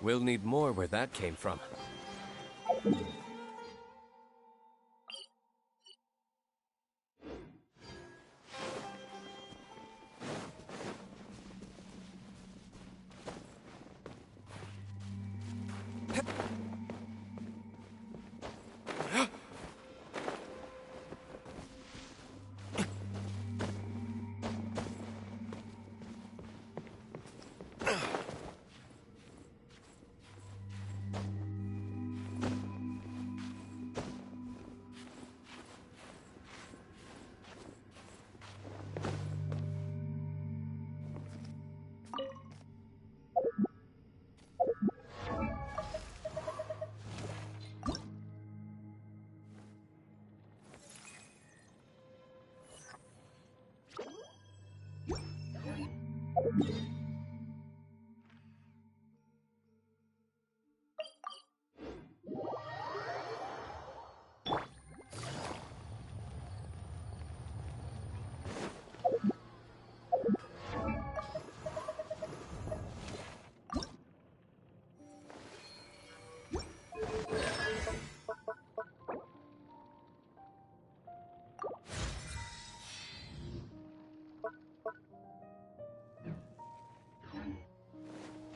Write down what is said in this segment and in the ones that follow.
We'll need more where that came from.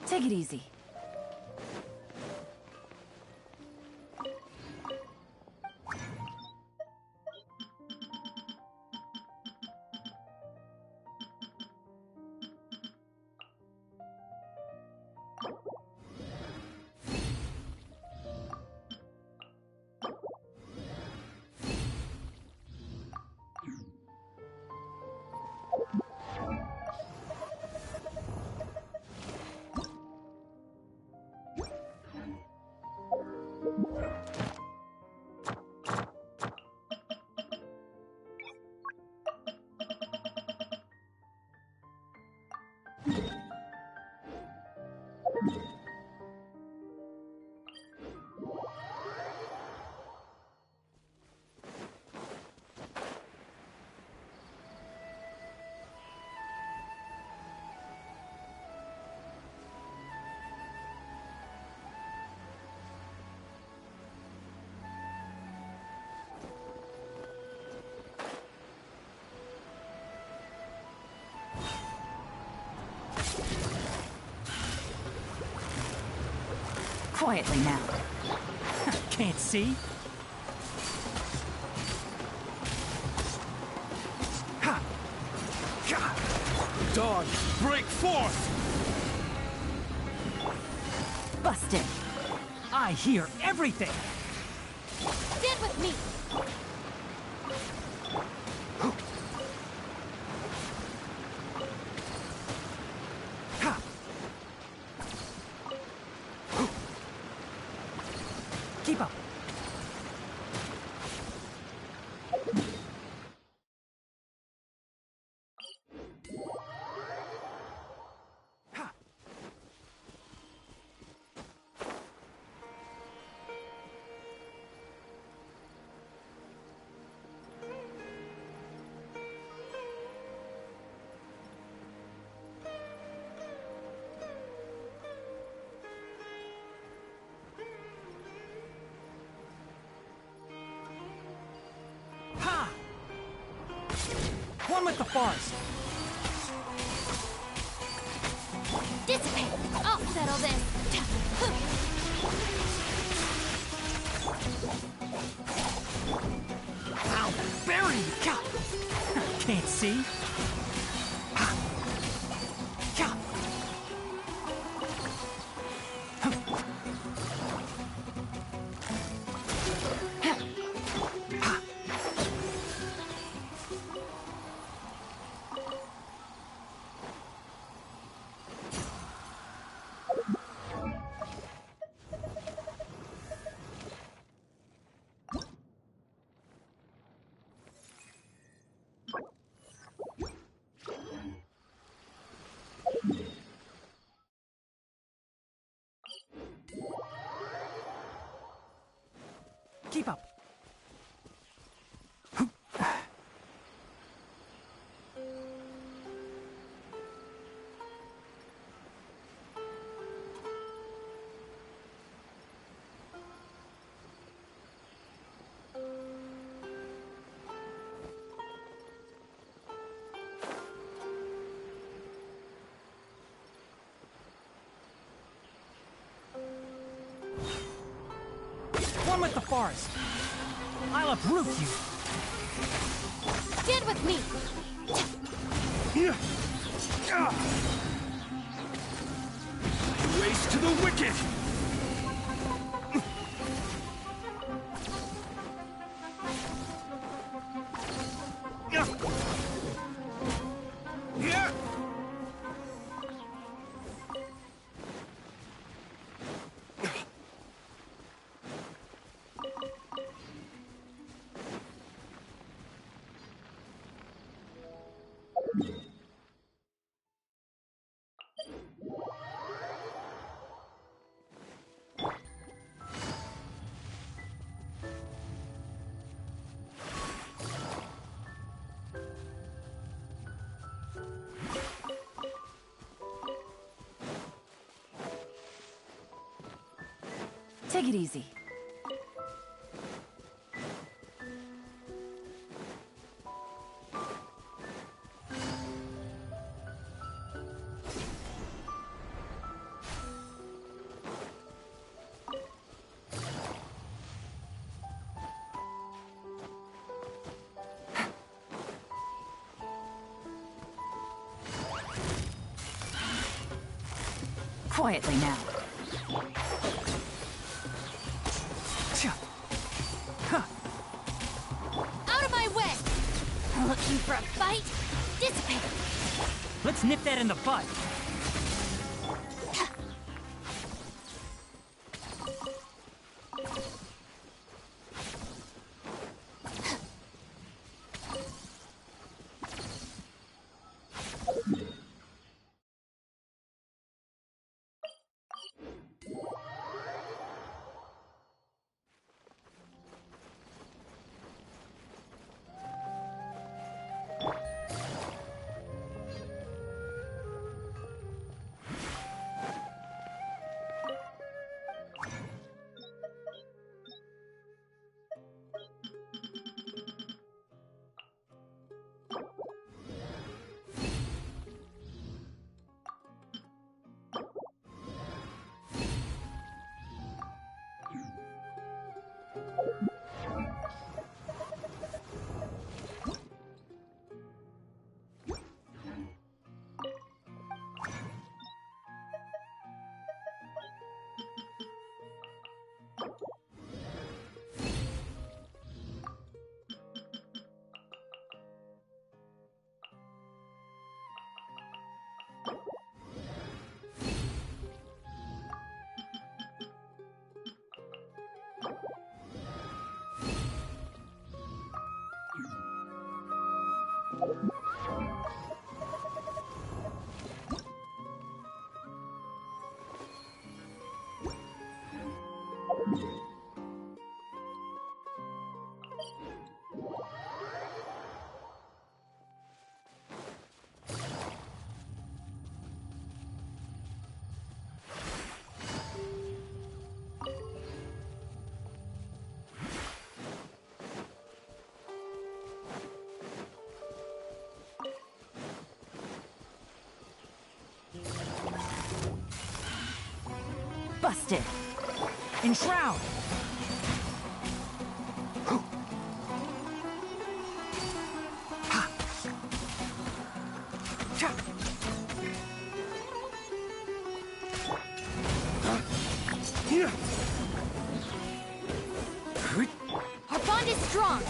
Take it easy. Quietly now. Can't see? Ha! Dog, break forth! Busted. I hear everything! Stand with me! Keep up! One with the forest! Dissipate! I'll settle this! I'll bury you! Can't see? with the forest. I'll uproot you. Stand with me. Race to the wicked! Take it easy. Quietly now. Out of my way! Looking for a fight? Dissipate! Let's nip that in the bud. Busted. Enshroud! Our bond is strong!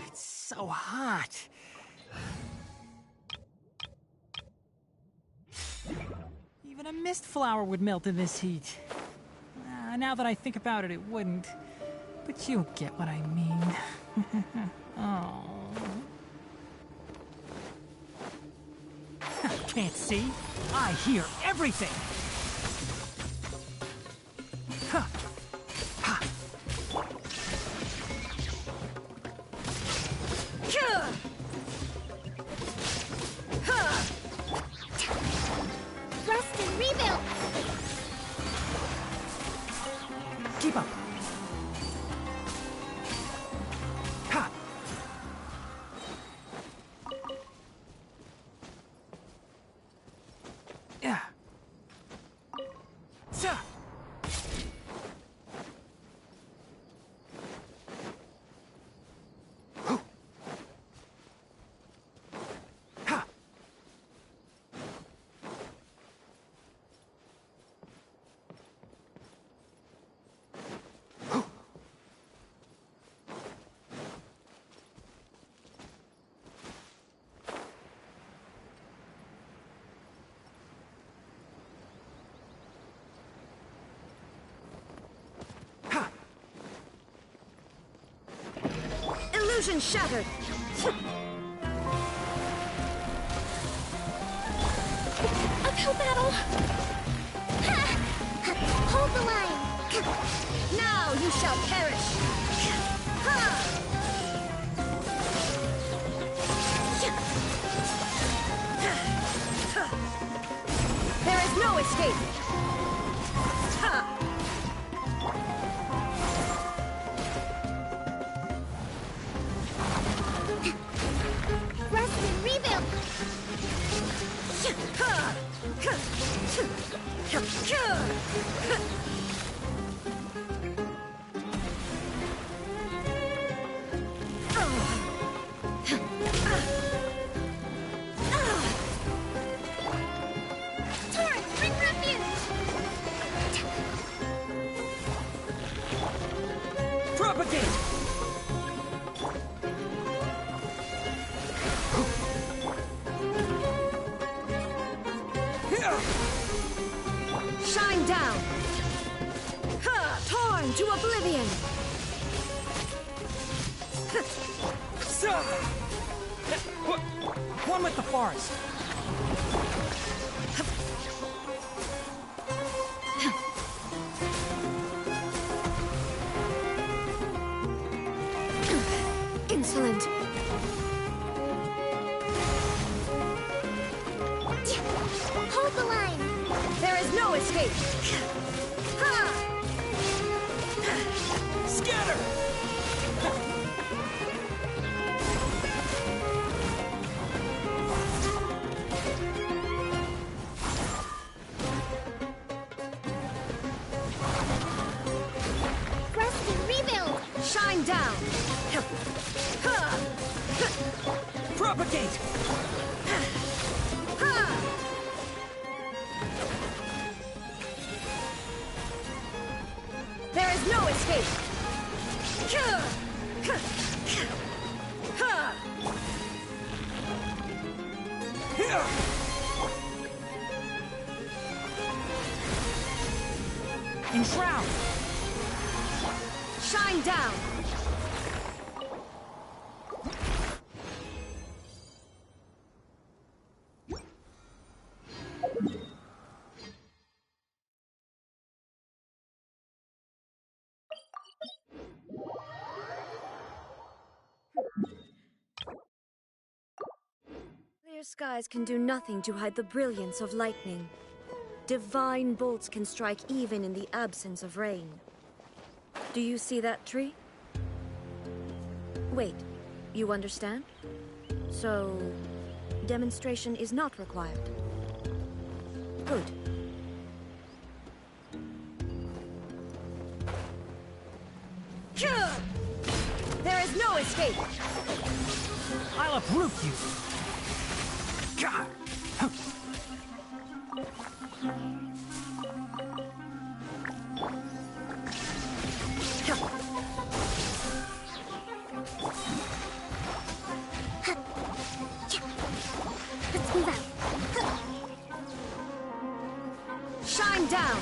It's so hot. Even a mist flower would melt in this heat. Now that I think about it, it wouldn't. But you'll get what I mean. Oh. Can't see? I hear everything! Huh. Ha. Illusion shattered! Uphill battle! Ha! Hold the line! Now you shall perish! Ha! There is no escape! Ha! Rest and rebuild! Torrent, bring refuge! Propagate! Shine down! Ha! Torn to oblivion! One with the forest. Insolent! Hold the line! There is no escape! Ha! Scatter! Rest and rebuild! Shine down! Ha! Propagate! Ha! There is no escape! Ha! Enshroud! Shine down! Clear skies can do nothing to hide the brilliance of lightning. Divine bolts can strike even in the absence of rain. Do you see that tree? Wait, you understand? So, demonstration is not required. Good. There is no escape! I'll uproot you! God! Let's move out! Shine down!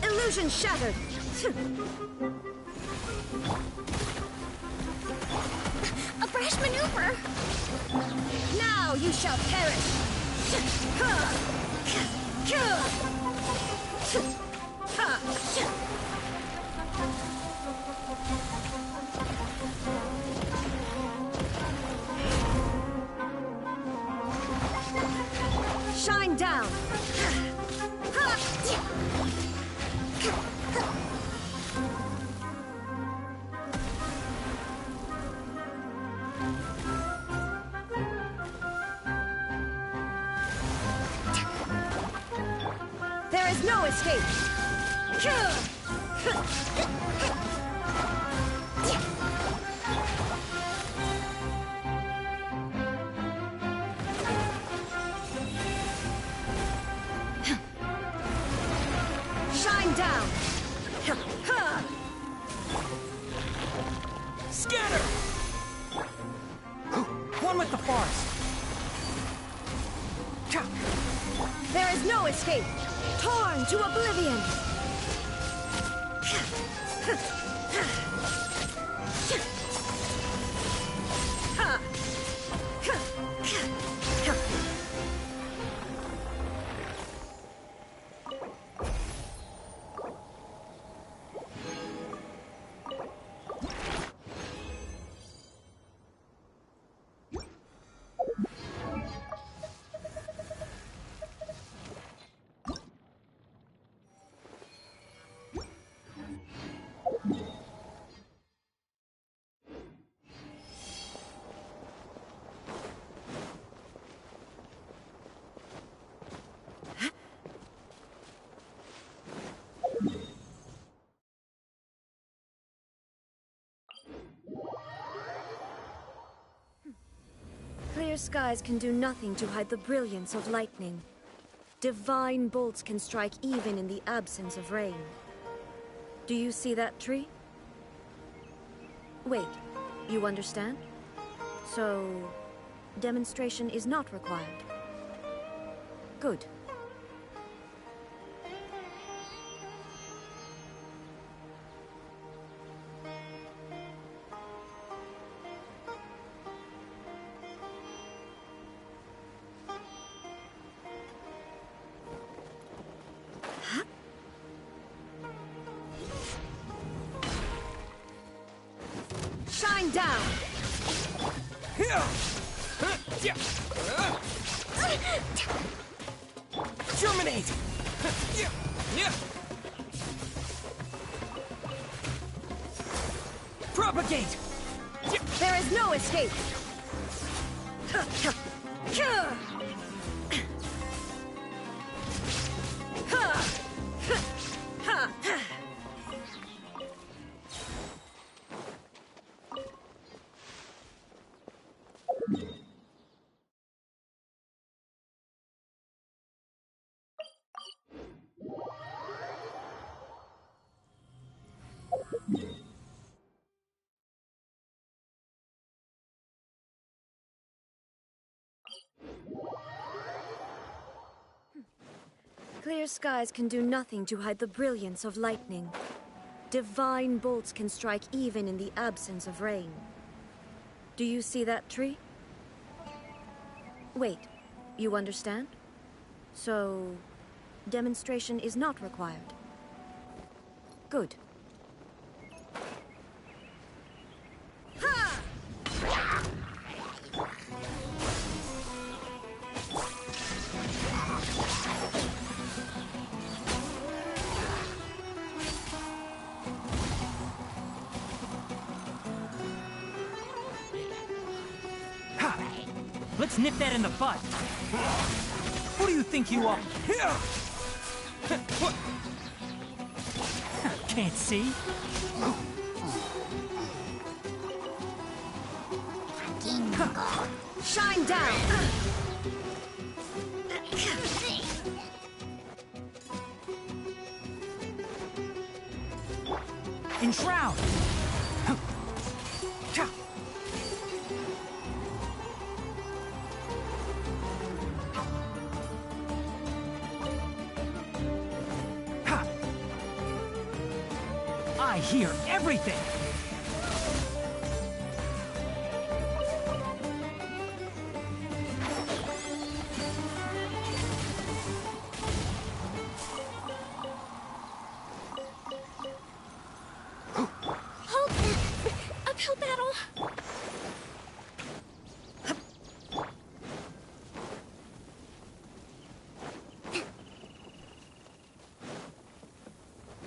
Illusion shattered! A fresh maneuver! Now you shall perish! Shine down! There is no escape! Shine down! Scatter! One with the forest. There is no escape! Torn to oblivion! Clear skies can do nothing to hide the brilliance of lightning. Divine bolts can strike even in the absence of rain. Do you see that tree? Wait, you understand? So, demonstration is not required. Good. Shine down! Germinate! Propagate! There is no escape! Clear skies can do nothing to hide the brilliance of lightning. Divine bolts can strike even in the absence of rain. Do you see that tree? Wait, you understand? So, demonstration is not required. Good. Let's nip that in the bud. Who do you think you are? Can't see? Shine down! Enshroud! I hear everything! Hold! Uphill battle!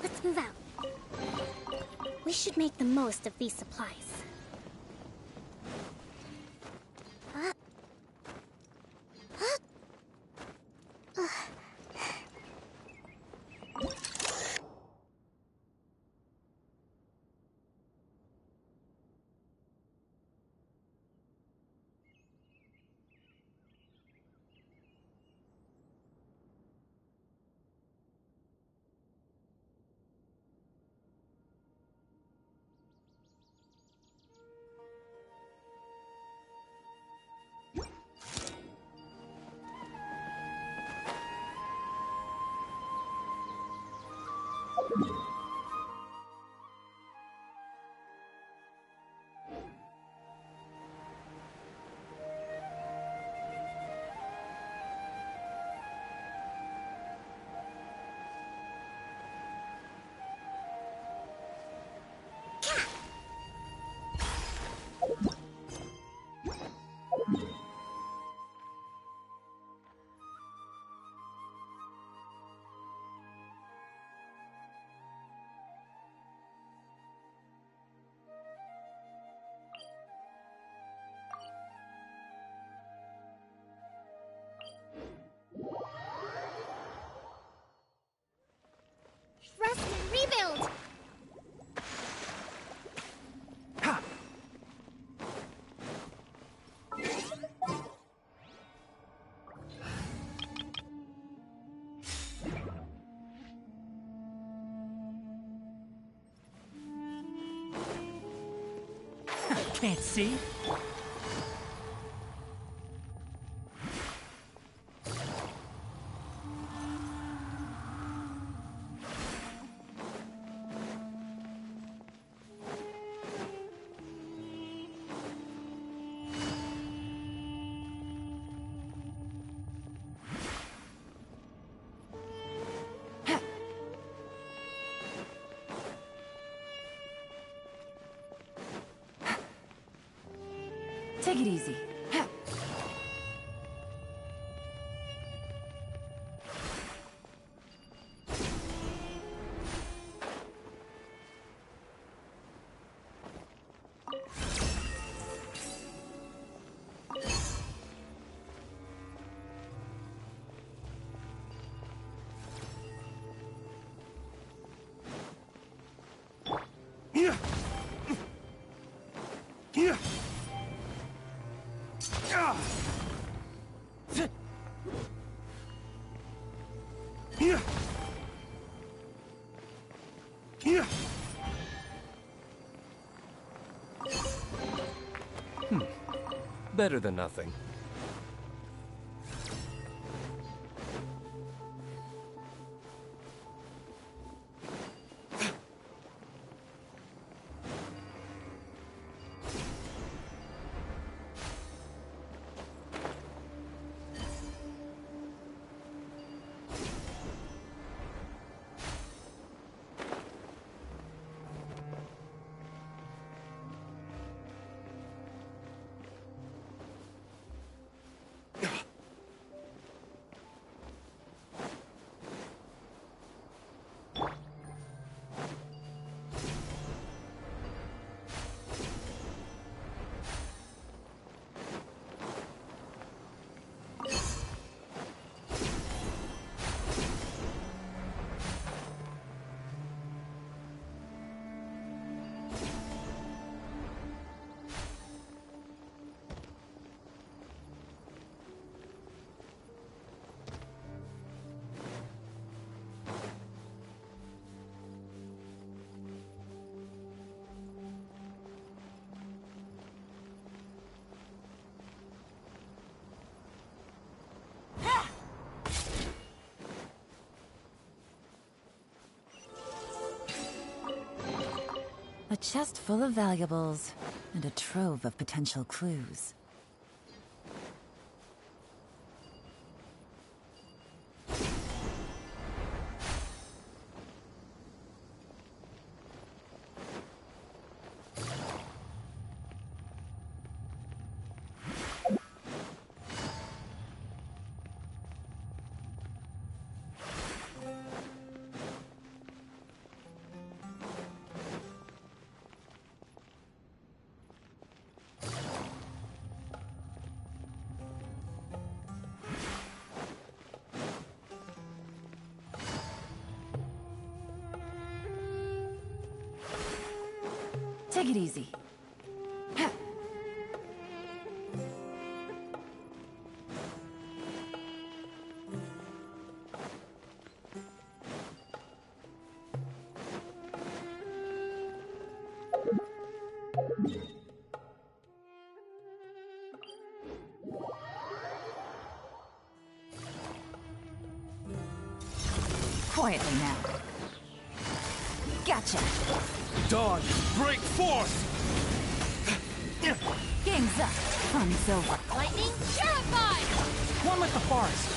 Let's move out. We should make the most of these supplies. Rest and rebuild! Can't see? Take it easy. Better than nothing. chest full of valuables, and a trove of potential clues. Take it easy. Quietly now. Gotcha. Dawn, break forth! Game's up. Fun's over. Lightning terrified! One with the forest.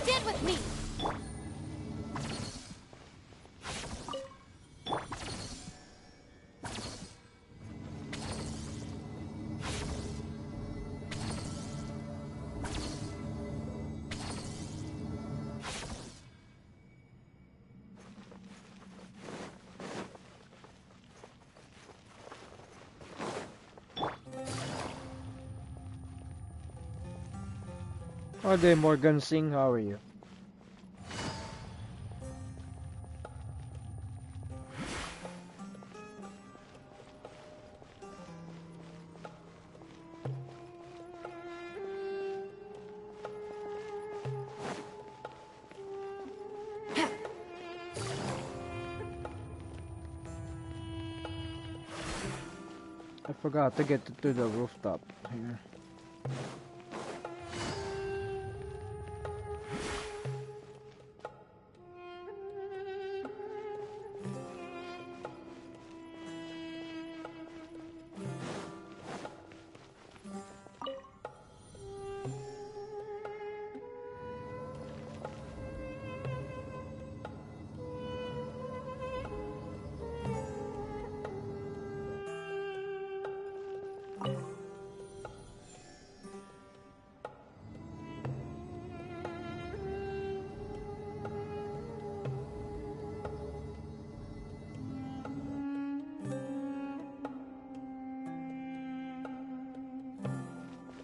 Stand with me! Are they Morgan Singh? How are you? I forgot to get to the rooftop here.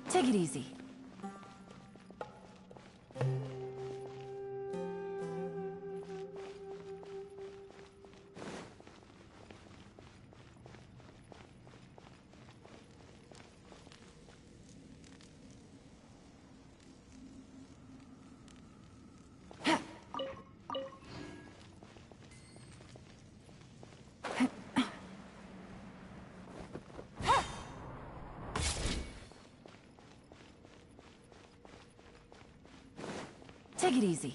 Take it easy. Take it easy.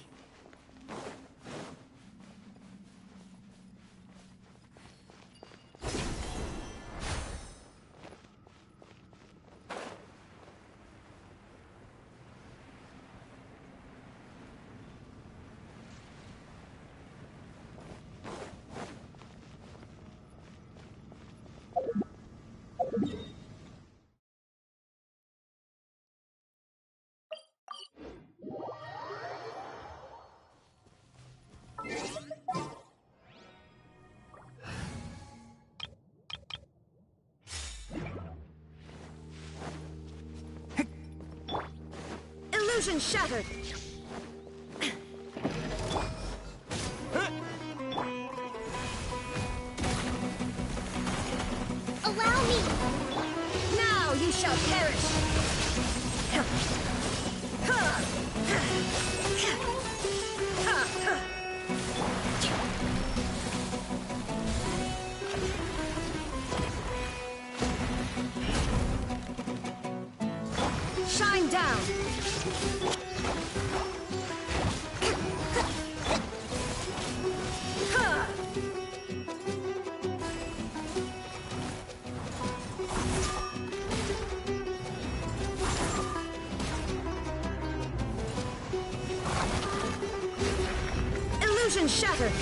Illusion shattered! Allow me! shall perish! Shine down! Illusion shattered!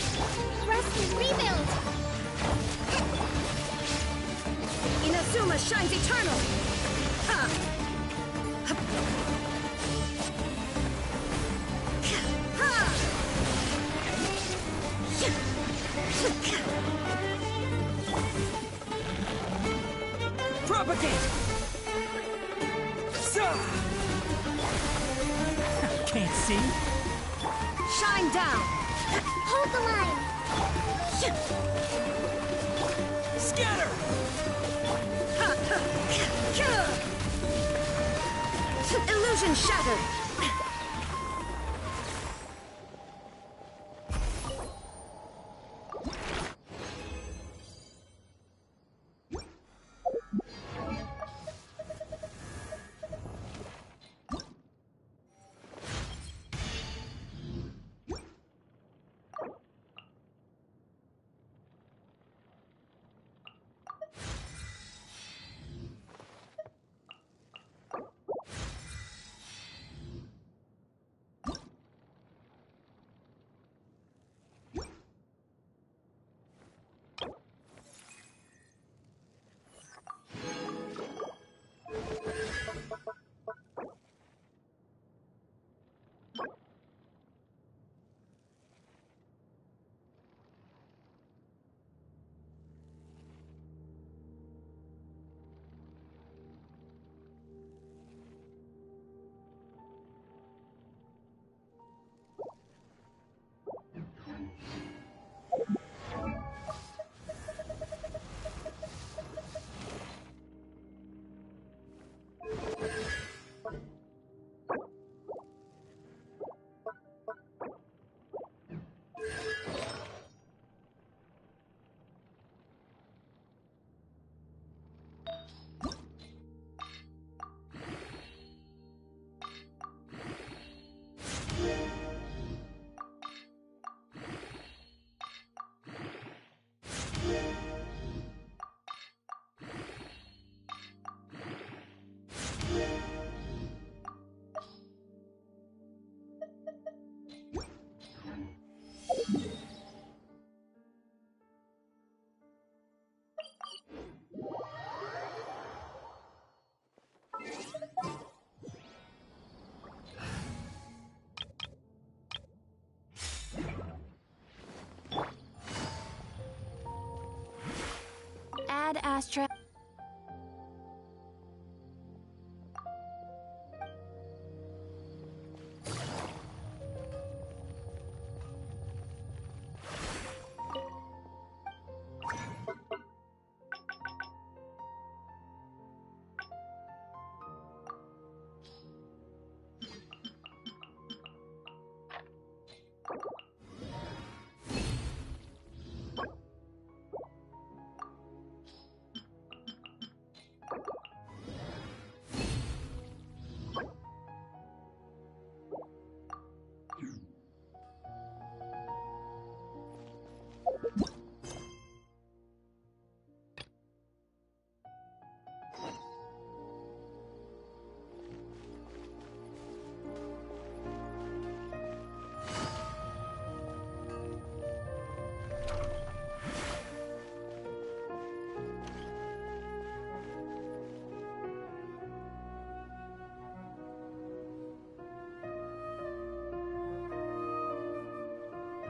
Rest and rebuild! Inazuma shines eternal! Ha! Propagate! Can't see? Shine down! Hold the line! Scatter! Illusion shattered! Ad Astra.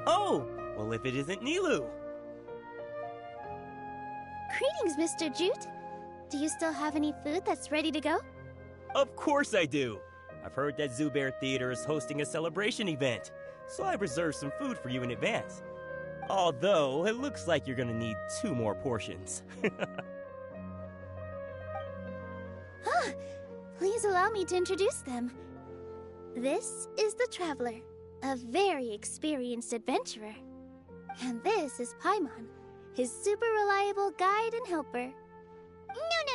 Oh! Well, if it isn't Nilu! Greetings, Mr. Jute. Do you still have any food that's ready to go? Of course I do! I've heard that Zubair Theater is hosting a celebration event, so I reserved some food for you in advance. Although, it looks like you're gonna need 2 more portions. Please allow me to introduce them. This is the Traveler, a very experienced adventurer. And this is Paimon, his super reliable guide and helper.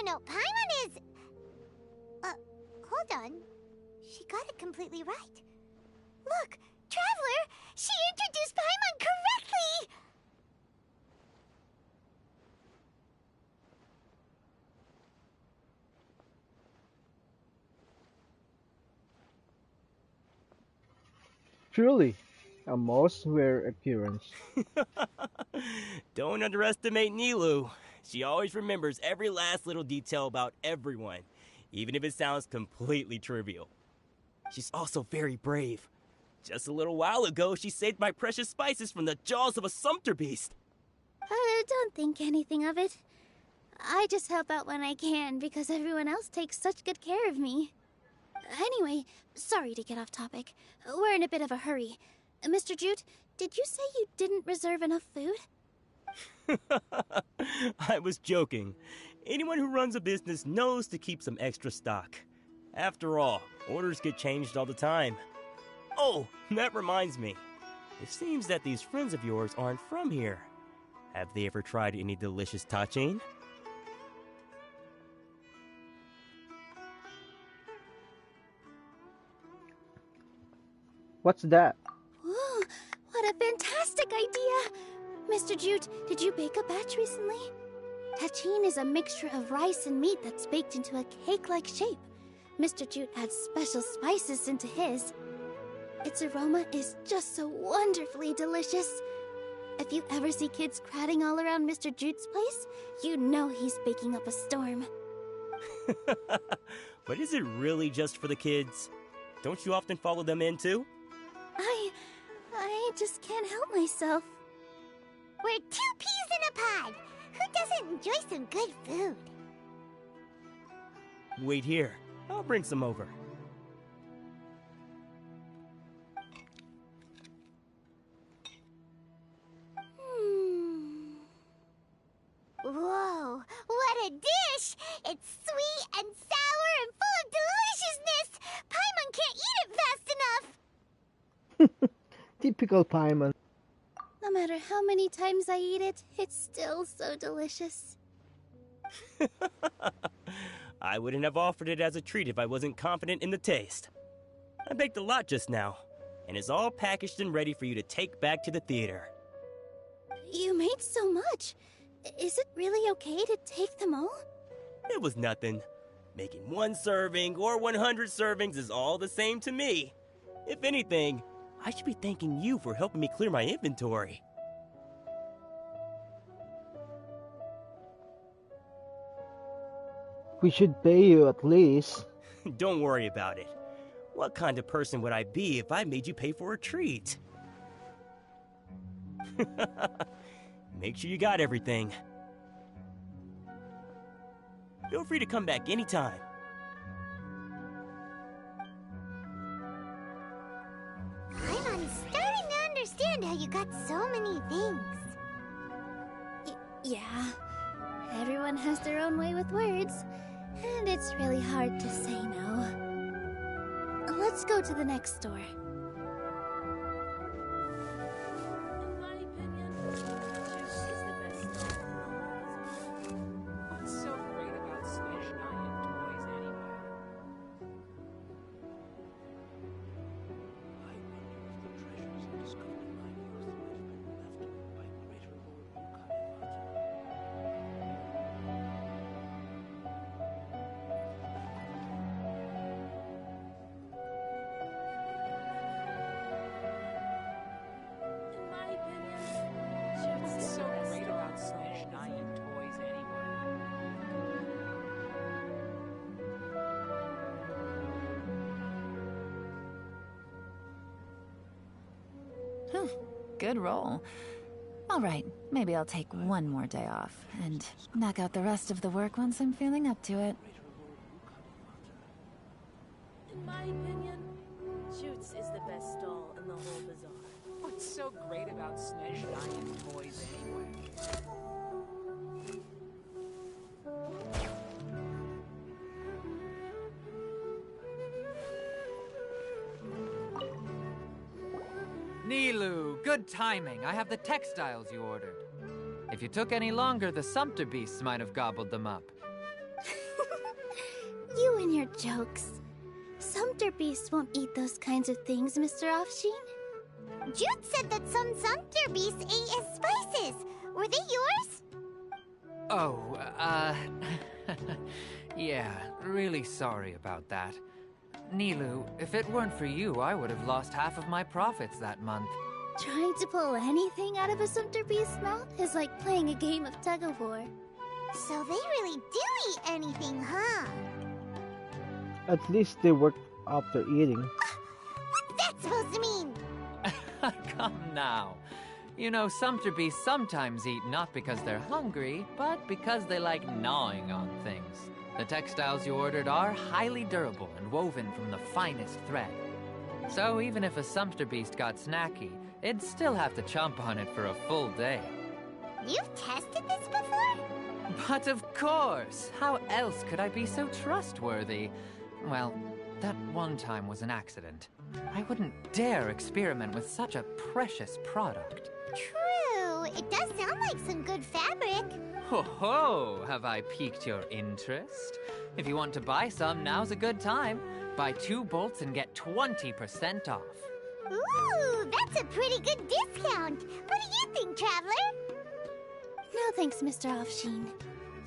No. Paimon is... hold on. She got it completely right. Look, Traveler! She introduced Paimon correctly! Truly, a most rare appearance. Don't underestimate Nilu. She always remembers every last little detail about everyone, even if it sounds completely trivial. She's also very brave. Just a little while ago, she saved my precious spices from the jaws of a sumpter beast. Don't think anything of it. I just help out when I can because everyone else takes such good care of me. Anyway, sorry to get off topic. We're in a bit of a hurry. Mr. Jute, did you say you didn't reserve enough food? I was joking. Anyone who runs a business knows to keep some extra stock. After all, orders get changed all the time. Oh, that reminds me. It seems that these friends of yours aren't from here. Have they ever tried any delicious tachin? What's that? Ooh, what a fantastic idea! Mr. Jute, did you bake a batch recently? Tachin is a mixture of rice and meat that's baked into a cake-like shape. Mr. Jute adds special spices into his. Its aroma is just so wonderfully delicious. If you ever see kids crowding all around Mr. Jute's place, you know he's baking up a storm. But is it really just for the kids? Don't you often follow them in too? I just can't help myself. We're 2 peas in a pod! Who doesn't enjoy some good food? Wait here. I'll bring some over. Whoa, what a dish! It's sweet and sour and full of deliciousness! Paimon can't eat it fast enough! Typical Paimon. No matter how many times I eat it, it's still so delicious. I wouldn't have offered it as a treat if I wasn't confident in the taste. I baked a lot just now, and it's all packaged and ready for you to take back to the theater. You made so much. Is it really okay to take them all? It was nothing. Making 1 serving or 100 servings is all the same to me. If anything, I should be thanking you for helping me clear my inventory. We should pay you at least. Don't worry about it. What kind of person would I be if I made you pay for a treat? Make sure you got everything. Feel free to come back anytime. Paimon's starting to understand how you got so many things. Yeah. Everyone has their own way with words, and it's really hard to say no. Let's go to the next store. In my opinion, Juice is the best dog. What's so great about Swish giant toys anyway? I wonder if the treasures I discovered in my youth might have been left by greater Lord Ukai. In my opinion, what's so great about Swish giant toys anyway? Whew, good roll. All right, maybe I'll take one more day off and knock out the rest of the work once I'm feeling up to it. In my opinion, Jutes is the best stall in the whole bazaar. What's so great about Swish giant toys anyway? Nilu, good timing. I have the textiles you ordered. If you took any longer, the Sumpter beasts might have gobbled them up. You and your jokes. Sumpter beasts won't eat those kinds of things, Mr. Offsheen. Jude said that some Sumpter beasts ate his spices. Were they yours? Oh, yeah, really sorry about that. Nilu, if it weren't for you, I would have lost half of my profits that month. Trying to pull anything out of a Sumpter beast's mouth is like playing a game of tug-of-war. So they really do eat anything, huh? At least they work after eating. What's that supposed to mean? Come now. You know, Sumpter beasts sometimes eat not because they're hungry, but because they like gnawing on things. The textiles you ordered are highly durable and woven from the finest thread. So even if a Sumpter beast got snacky, it'd still have to chomp on it for a full day. You've tested this before? But of course! How else could I be so trustworthy? Well, that one time was an accident. I wouldn't dare experiment with such a precious product. True. It does sound like some good fabric. Ho ho! Have I piqued your interest? If you want to buy some, now's a good time. Buy 2 bolts and get 20% off. Ooh, that's a pretty good discount. What do you think, Traveler? No thanks, Mr. Offsheen.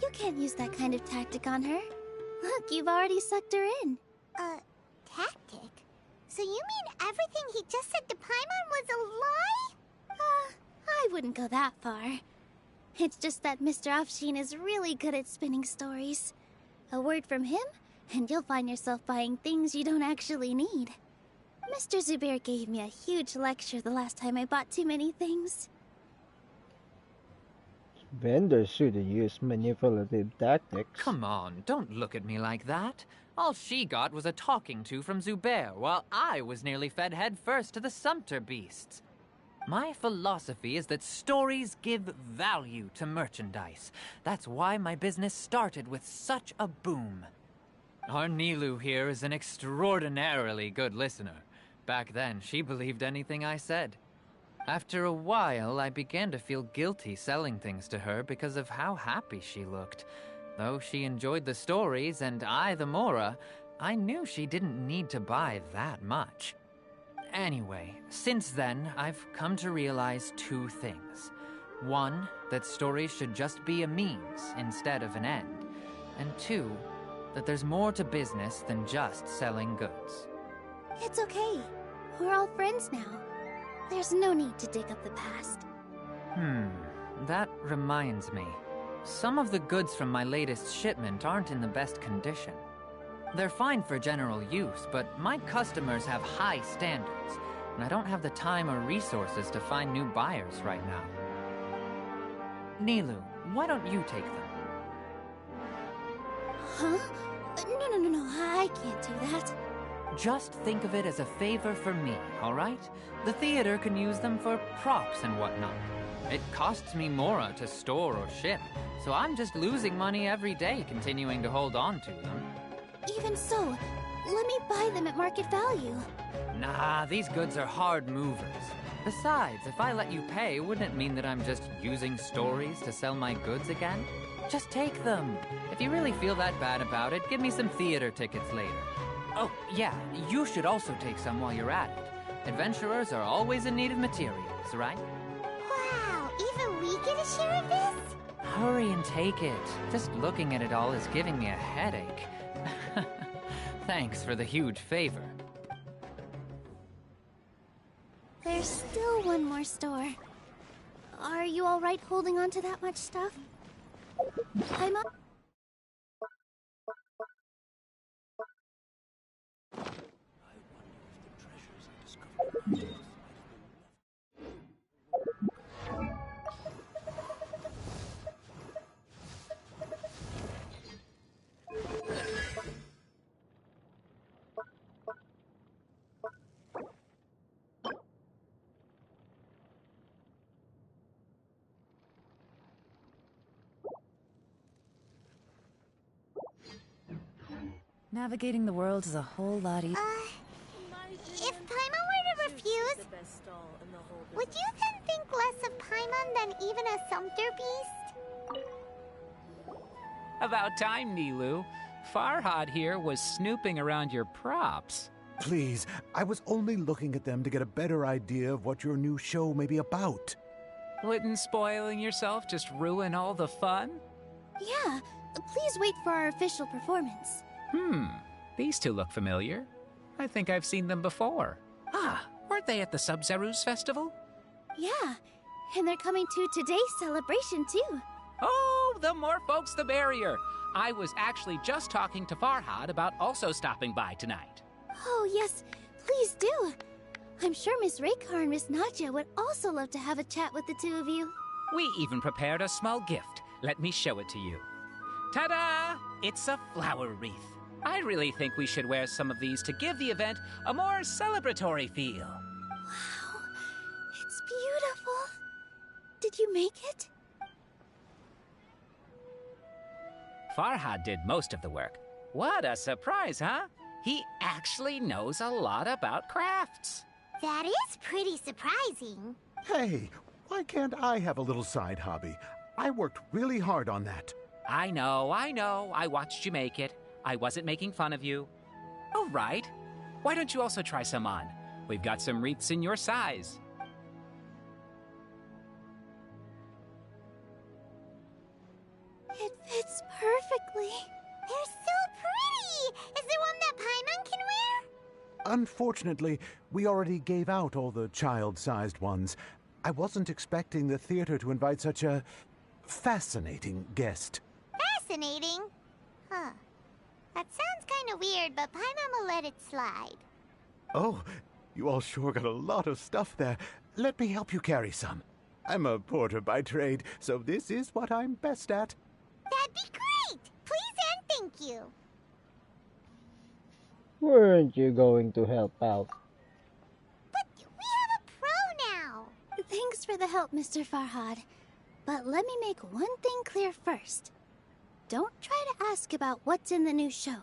You can't use that kind of tactic on her. Look, you've already sucked her in. Tactic? So you mean everything he just said to Paimon was a lie? I wouldn't go that far. It's just that Mr. Offsheen is really good at spinning stories. A word from him, and you'll find yourself buying things you don't actually need. Mr. Zubair gave me a huge lecture the last time I bought too many things. Vendors shouldn't use manipulative tactics. Come on, don't look at me like that. All she got was a talking to from Zubair, while I was nearly fed head first to the Sumpter beasts. My philosophy is that stories give value to merchandise. That's why my business started with such a boom. Our Nilu here is an extraordinarily good listener. Back then, she believed anything I said. After a while, I began to feel guilty selling things to her because of how happy she looked. Though she enjoyed the stories and I the Mora, I knew she didn't need to buy that much. Anyway, since then, I've come to realize 2 things. 1, that stories should just be a means instead of an end. And 2, that there's more to business than just selling goods. It's okay. We're all friends now. There's no need to dig up the past. That reminds me. Some of the goods from my latest shipment aren't in the best condition. They're fine for general use, but my customers have high standards, and I don't have the time or resources to find new buyers right now. Nilu, why don't you take them? Huh? No, I can't do that. Just think of it as a favor for me, all right? The theater can use them for props and whatnot. It costs me Mora to store or ship, so I'm just losing money every day continuing to hold on to them. Even so, let me buy them at market value. Nah, these goods are hard movers. Besides, if I let you pay, wouldn't it mean that I'm just using stories to sell my goods again? Just take them. If you really feel that bad about it, give me some theater tickets later. Oh, yeah, you should also take some while you're at it. Adventurers are always in need of materials, right? Wow, even we get a share of this? Hurry and take it. Just looking at it all is giving me a headache. Thanks for the huge favor. There's still one more store. Are you all right holding on to that much stuff? I'm up. Navigating the world is a whole lot easier. If Paimon were to confused. The best stall in the whole Would you then think less of Paimon than even a sumpter beast? About time, Nilu. Farhad here was snooping around your props. Please, I was only looking at them to get a better idea of what your new show may be about. Wouldn't spoiling yourself just ruin all the fun? Yeah, please wait for our official performance. These two look familiar. I think I've seen them before. Ah, weren't they at the Sub-Zerus festival? Yeah, and they're coming to today's celebration too. Oh, the more folks the merrier. I was actually just talking to Farhad about also stopping by tonight. Oh yes, please do. I'm sure Miss Raykar and Miss Nadja would also love to have a chat with the two of you. We even prepared a small gift. Let me show it to you. Ta-da! It's a flower wreath. I really think we should wear some of these to give the event a more celebratory feel. Wow, it's beautiful. Did you make it? Farhad did most of the work. What a surprise, huh? He actually knows a lot about crafts. That is pretty surprising. Hey, why can't I have a little side hobby? I worked really hard on that. I know. I watched you make it. I wasn't making fun of you. All right. Why don't you also try some on? We've got some wreaths in your size. It fits perfectly. They're so pretty! Is there one that Paimon can wear? Unfortunately, we already gave out all the child-sized ones. I wasn't expecting the theater to invite such a fascinating guest. Fascinating? Huh. That sounds kind of weird, but Paimon will let it slide. Oh, you all sure got a lot of stuff there. Let me help you carry some. I'm a porter by trade, so this is what I'm best at. That'd be great! Please and thank you. Weren't you going to help out? But we have a pro now. Thanks for the help, Mr. Farhad. But let me make one thing clear first. Don't try to ask about what's in the new show.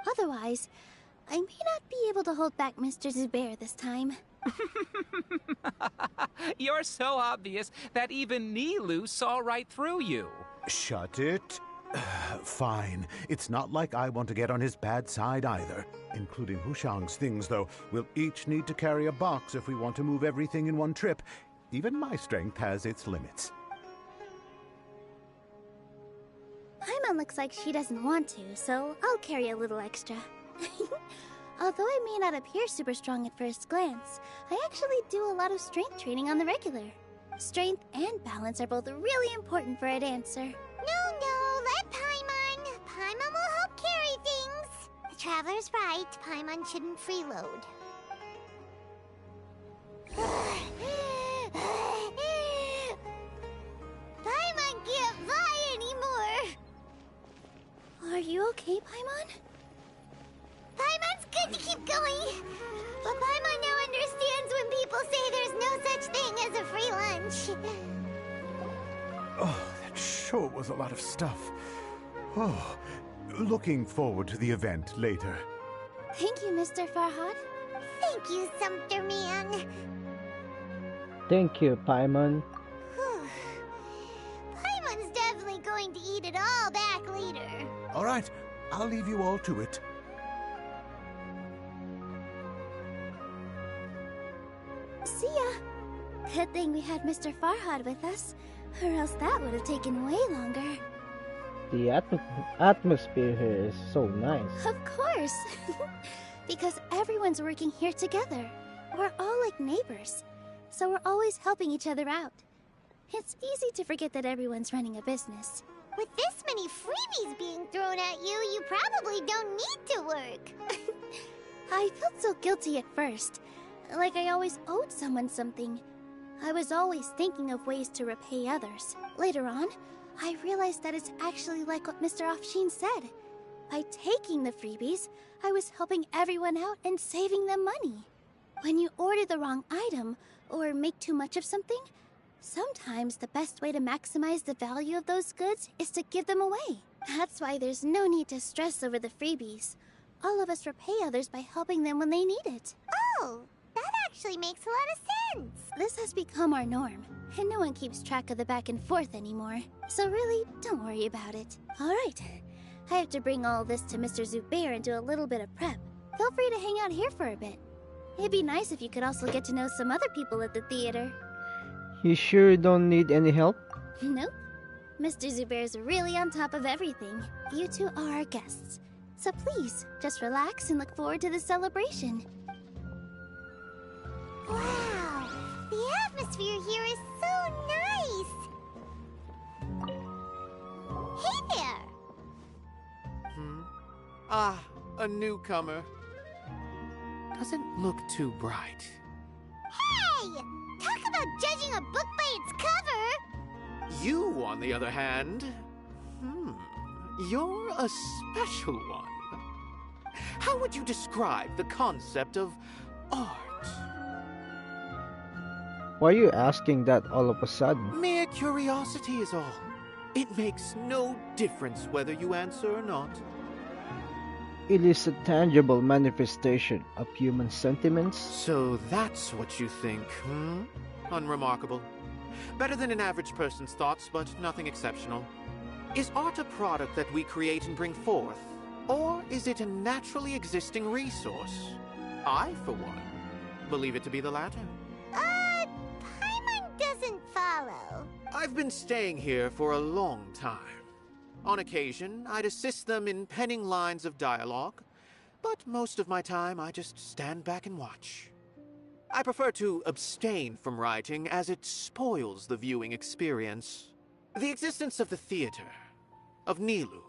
Otherwise, I may not be able to hold back Mr. Zubair this time. You're so obvious that even Nilu saw right through you. Shut it. Fine. It's not like I want to get on his bad side either. Including Hushang's things, though. We'll each need to carry a box if we want to move everything in one trip. Even my strength has its limits. Paimon looks like she doesn't want to, so I'll carry a little extra. Although I may not appear super strong at first glance, I actually do a lot of strength training on the regular. Strength and balance are both really important for a dancer. No, let Paimon. Paimon will help carry things. The Traveler's right. Paimon shouldn't freeload. Paimon can't fly anymore. Are you okay, Paimon? Paimon's good to keep going. But Paimon now understands when people say there's no such thing as a free lunch. Oh, that sure was a lot of stuff. Oh, looking forward to the event later. Thank you, Mr. Farhad. Thank you, Sumpter Man. Thank you, Paimon. Paimon's definitely going to eat it all back later. All right, I'll leave you all to it. See ya. Good thing we had Mr. Farhad with us, or else that would have taken way longer. The atmosphere here is so nice. Of course. Because everyone's working here together. We're all like neighbors, so we're always helping each other out. It's easy to forget that everyone's running a business. With this many freebies being thrown at you, you probably don't need to work. I felt so guilty at first, like I always owed someone something. I was always thinking of ways to repay others. Later on, I realized that it's actually like what Mr. Afshin said. By taking the freebies, I was helping everyone out and saving them money. When you order the wrong item, or make too much of something, sometimes the best way to maximize the value of those goods is to give them away. That's why there's no need to stress over the freebies. All of us repay others by helping them when they need it. Oh, that actually makes a lot of sense. This has become our norm, and no one keeps track of the back and forth anymore. So really, don't worry about it. Alright, I have to bring all this to Mr. Zubair and do a little bit of prep. Feel free to hang out here for a bit. It'd be nice if you could also get to know some other people at the theater. You sure don't need any help? Nope. Mr. Zubair's really on top of everything. You two are our guests. So please, just relax and look forward to the celebration. Wow, the atmosphere here is so nice. Hey there. Ah, a newcomer. Doesn't look too bright. Hey! Talk about judging a book by its cover! You, on the other hand, you're a special one. How would you describe the concept of art? Why are you asking that all of a sudden? Mere curiosity is all. It makes no difference whether you answer or not. It is a tangible manifestation of human sentiments. So that's what you think, Unremarkable. Better than an average person's thoughts, but nothing exceptional. Is art a product that we create and bring forth? Or is it a naturally existing resource? I, for one, believe it to be the latter. Paimon doesn't follow. I've been staying here for a long time. On occasion, I'd assist them in penning lines of dialogue, but most of my time I just stand back and watch. I prefer to abstain from writing as it spoils the viewing experience. The existence of the theater, of Nilu,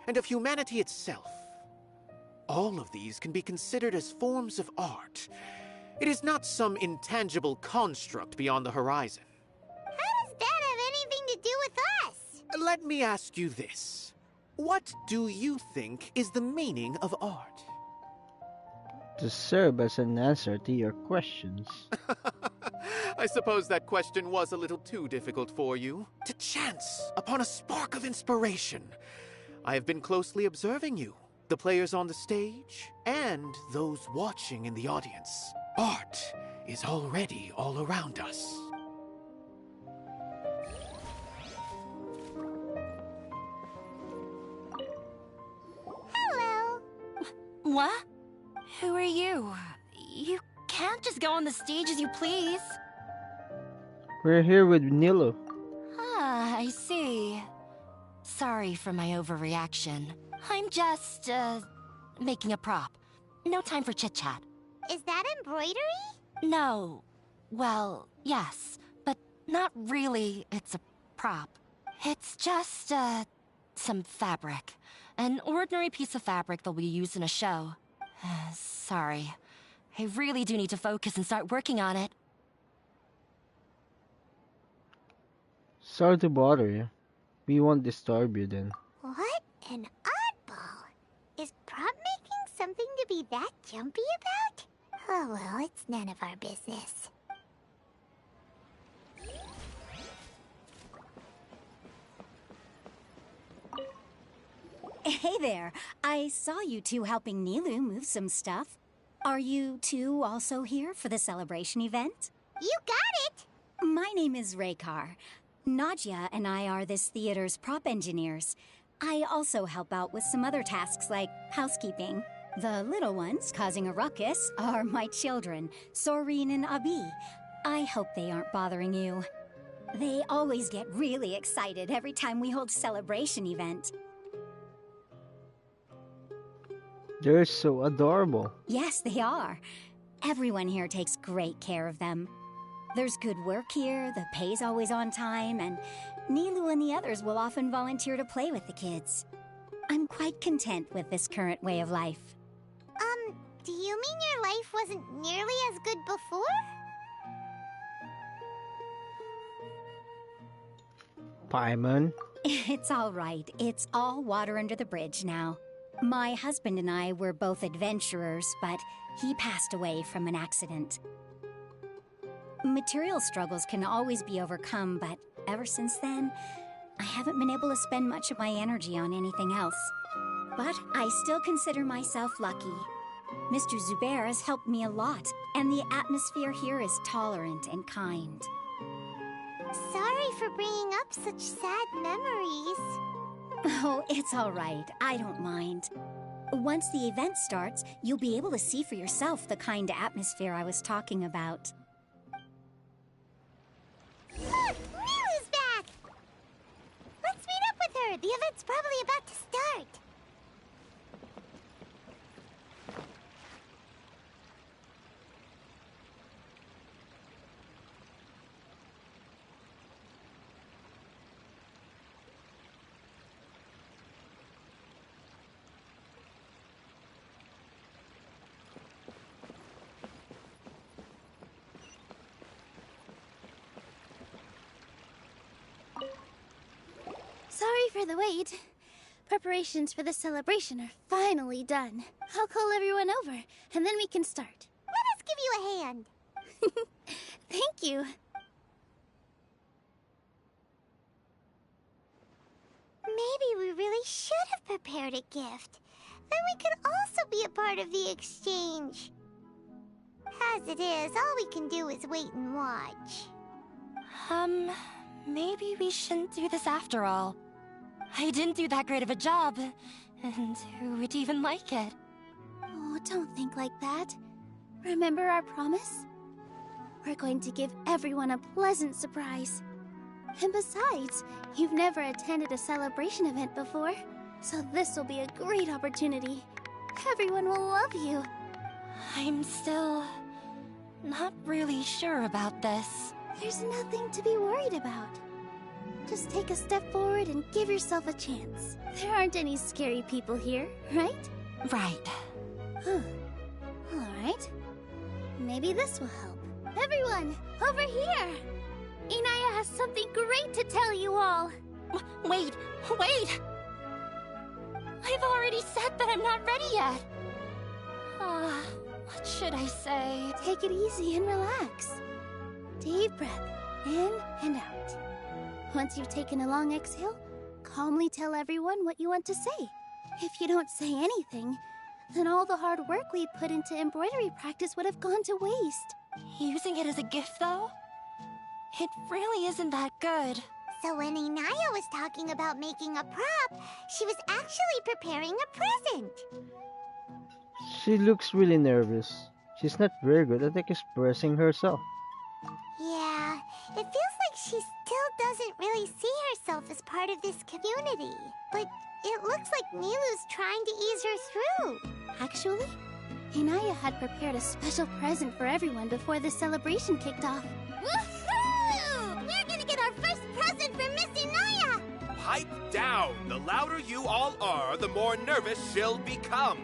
and of humanity itself. All of these can be considered as forms of art. It is not some intangible construct beyond the horizon. How does that have anything to do with us? Let me ask you this. What do you think is the meaning of art? To serve as an answer to your questions. I suppose that question was a little too difficult for you. To chance upon a spark of inspiration. I have been closely observing you, the players on the stage, and those watching in the audience. Art is already all around us. Hello. What? Who are you? You can't just go on the stage as you please. We're here with Nilu. Ah, I see. Sorry for my overreaction. I'm just, making a prop. No time for chit-chat. Is that embroidery? No. Well, yes, but not really. It's a prop. It's just, some fabric. An ordinary piece of fabric that'll be used in a show. Sorry. I really do need to focus and start working on it. Sorry to bother you. We won't disturb you then. What an oddball. Is prop making something to be that jumpy about? Oh well, it's none of our business. Hey there. I saw you two helping Nilu move some stuff. Are you two also here for the celebration event? You got it! My name is Raykar. Nadia and I are this theater's prop engineers. I also help out with some other tasks like housekeeping. The little ones causing a ruckus are my children, Soreen and Abi. I hope they aren't bothering you. They always get really excited every time we hold a celebration event. They're so adorable. Yes, they are. Everyone here takes great care of them. There's good work here, the pay's always on time, and Nilu and the others will often volunteer to play with the kids. I'm quite content with this current way of life. Do you mean your life wasn't nearly as good before? Paimon? It's all right. It's all water under the bridge now. My husband and I were both adventurers, but he passed away from an accident. Material struggles can always be overcome, but ever since then, I haven't been able to spend much of my energy on anything else. But I still consider myself lucky. Mr. Zubair has helped me a lot, and the atmosphere here is tolerant and kind. Sorry for bringing up such sad memories. Oh, it's all right. I don't mind. Once the event starts, you'll be able to see for yourself the kind of atmosphere I was talking about. Look! Milu's back! Let's meet up with her. The event's probably about to start. Sorry for the wait. Preparations for the celebration are finally done. I'll call everyone over, and then we can start. Let us give you a hand. Thank you. Maybe we really should have prepared a gift. Then we could also be a part of the exchange. As it is, all we can do is wait and watch. Maybe we shouldn't do this after all. I didn't do that great of a job, and who would even like it? Oh, don't think like that. Remember our promise? We're going to give everyone a pleasant surprise. And besides, you've never attended a celebration event before, so this will be a great opportunity. Everyone will love you. I'm still not really sure about this. There's nothing to be worried about. Just take a step forward and give yourself a chance. There aren't any scary people here, right? Right. Huh. All right. Maybe this will help. Everyone, over here! Inaya has something great to tell you all. Wait! I've already said that I'm not ready yet. What should I say? Take it easy and relax. Deep breath, in and out. Once you've taken a long exhale, calmly tell everyone what you want to say. If you don't say anything, then all the hard work we put into embroidery practice would have gone to waste. Using it as a gift, though? It really isn't that good. So when Inaya was talking about making a prop, she was actually preparing a present. She looks really nervous. She's not very good at expressing herself. Yeah, it feels like she still doesn't really see herself as part of this community. But it looks like Milu's trying to ease her through. Actually, Inaya had prepared a special present for everyone before the celebration kicked off. Woohoo! We're gonna get our first present from Miss Inaya! Pipe down! The louder you all are, the more nervous she'll become.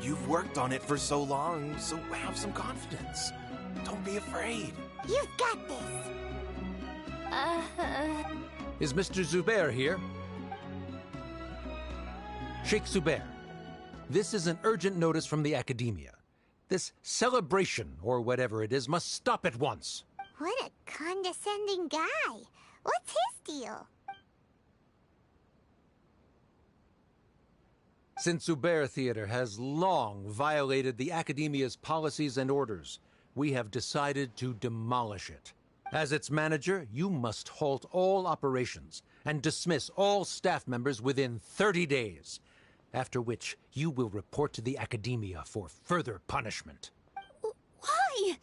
You've worked on it for so long, so have some confidence. Don't be afraid. You've got this. Is Mr. Zubair here? Sheikh Zubair, this is an urgent notice from the Academia. This celebration, or whatever it is, must stop at once. What a condescending guy. What's his deal? Since Zubair Theater has long violated the Academia's policies and orders, we have decided to demolish it. As its manager, you must halt all operations and dismiss all staff members within 30 days, after which you will report to the Academia for further punishment. Why?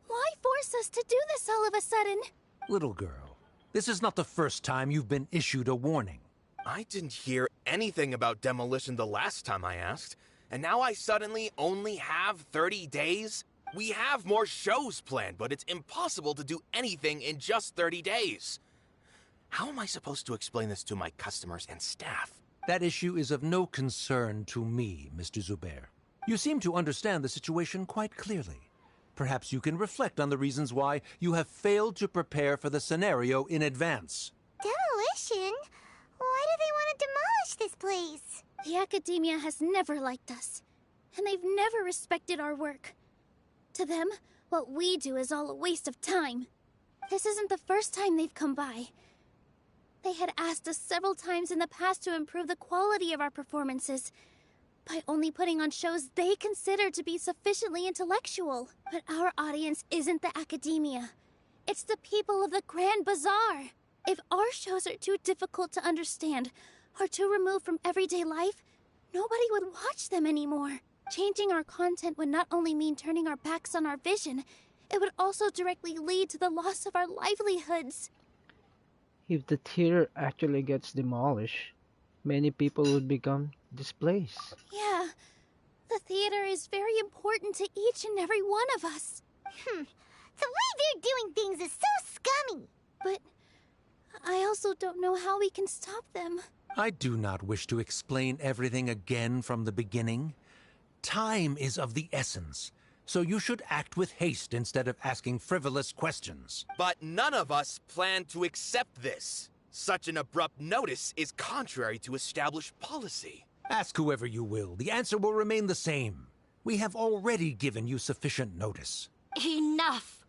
Why force us to do this all of a sudden? Little girl, this is not the first time you've been issued a warning. I didn't hear anything about demolition the last time I asked, and now I suddenly only have 30 days? We have more shows planned, but it's impossible to do anything in just 30 days. How am I supposed to explain this to my customers and staff? That issue is of no concern to me, Mr. Zubair. You seem to understand the situation quite clearly. Perhaps you can reflect on the reasons why you have failed to prepare for the scenario in advance. Demolition? Why do they want to demolish this place? The Academia has never liked us, and they've never respected our work. To them, what we do is all a waste of time. This isn't the first time they've come by. They had asked us several times in the past to improve the quality of our performances, by only putting on shows they consider to be sufficiently intellectual. But our audience isn't the academia. It's the people of the Grand Bazaar. If our shows are too difficult to understand or too removed from everyday life, nobody would watch them anymore. Changing our content would not only mean turning our backs on our vision, it would also directly lead to the loss of our livelihoods. If the theater actually gets demolished, many people would become displaced. Yeah, the theater is very important to each and every one of us. The way they're doing things is so scummy. But I also don't know how we can stop them. I do not wish to explain everything again from the beginning. Time is of the essence, so you should act with haste instead of asking frivolous questions. But none of us plan to accept this. Such an abrupt notice is contrary to established policy. Ask whoever you will. The answer will remain the same. We have already given you sufficient notice. Enough!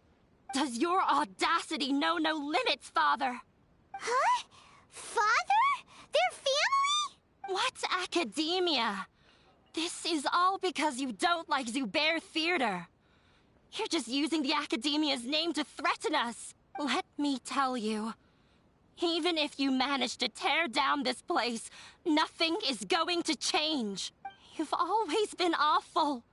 Does your audacity know no limits, Father? Huh? Father? Their family? What's academia? This is all because you don't like Zubair Theater. You're just using the Academia's name to threaten us. Let me tell you, even if you manage to tear down this place, nothing is going to change. You've always been awful.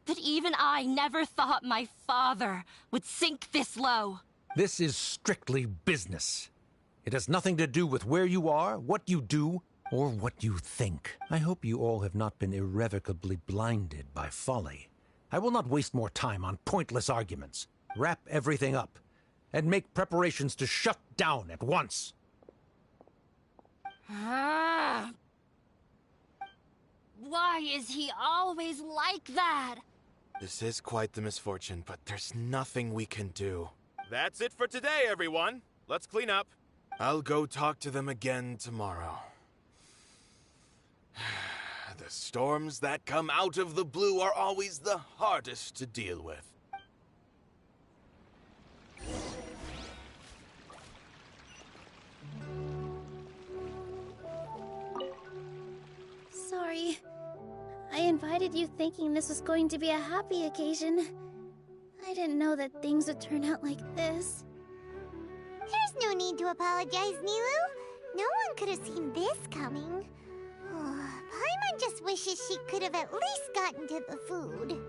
But even I never thought my father would sink this low. This is strictly business. It has nothing to do with where you are, what you do, or what you think. I hope you all have not been irrevocably blinded by folly. I will not waste more time on pointless arguments. Wrap everything up, and make preparations to shut down at once. Why is he always like that? This is quite the misfortune, but there's nothing we can do. That's it for today, everyone. Let's clean up. I'll go talk to them again tomorrow. The storms that come out of the blue are always the hardest to deal with. Sorry. I invited you thinking this was going to be a happy occasion. I didn't know that things would turn out like this. There's no need to apologize, Nilu. No one could have seen this coming. Paimon just wishes she could have at least gotten to the food.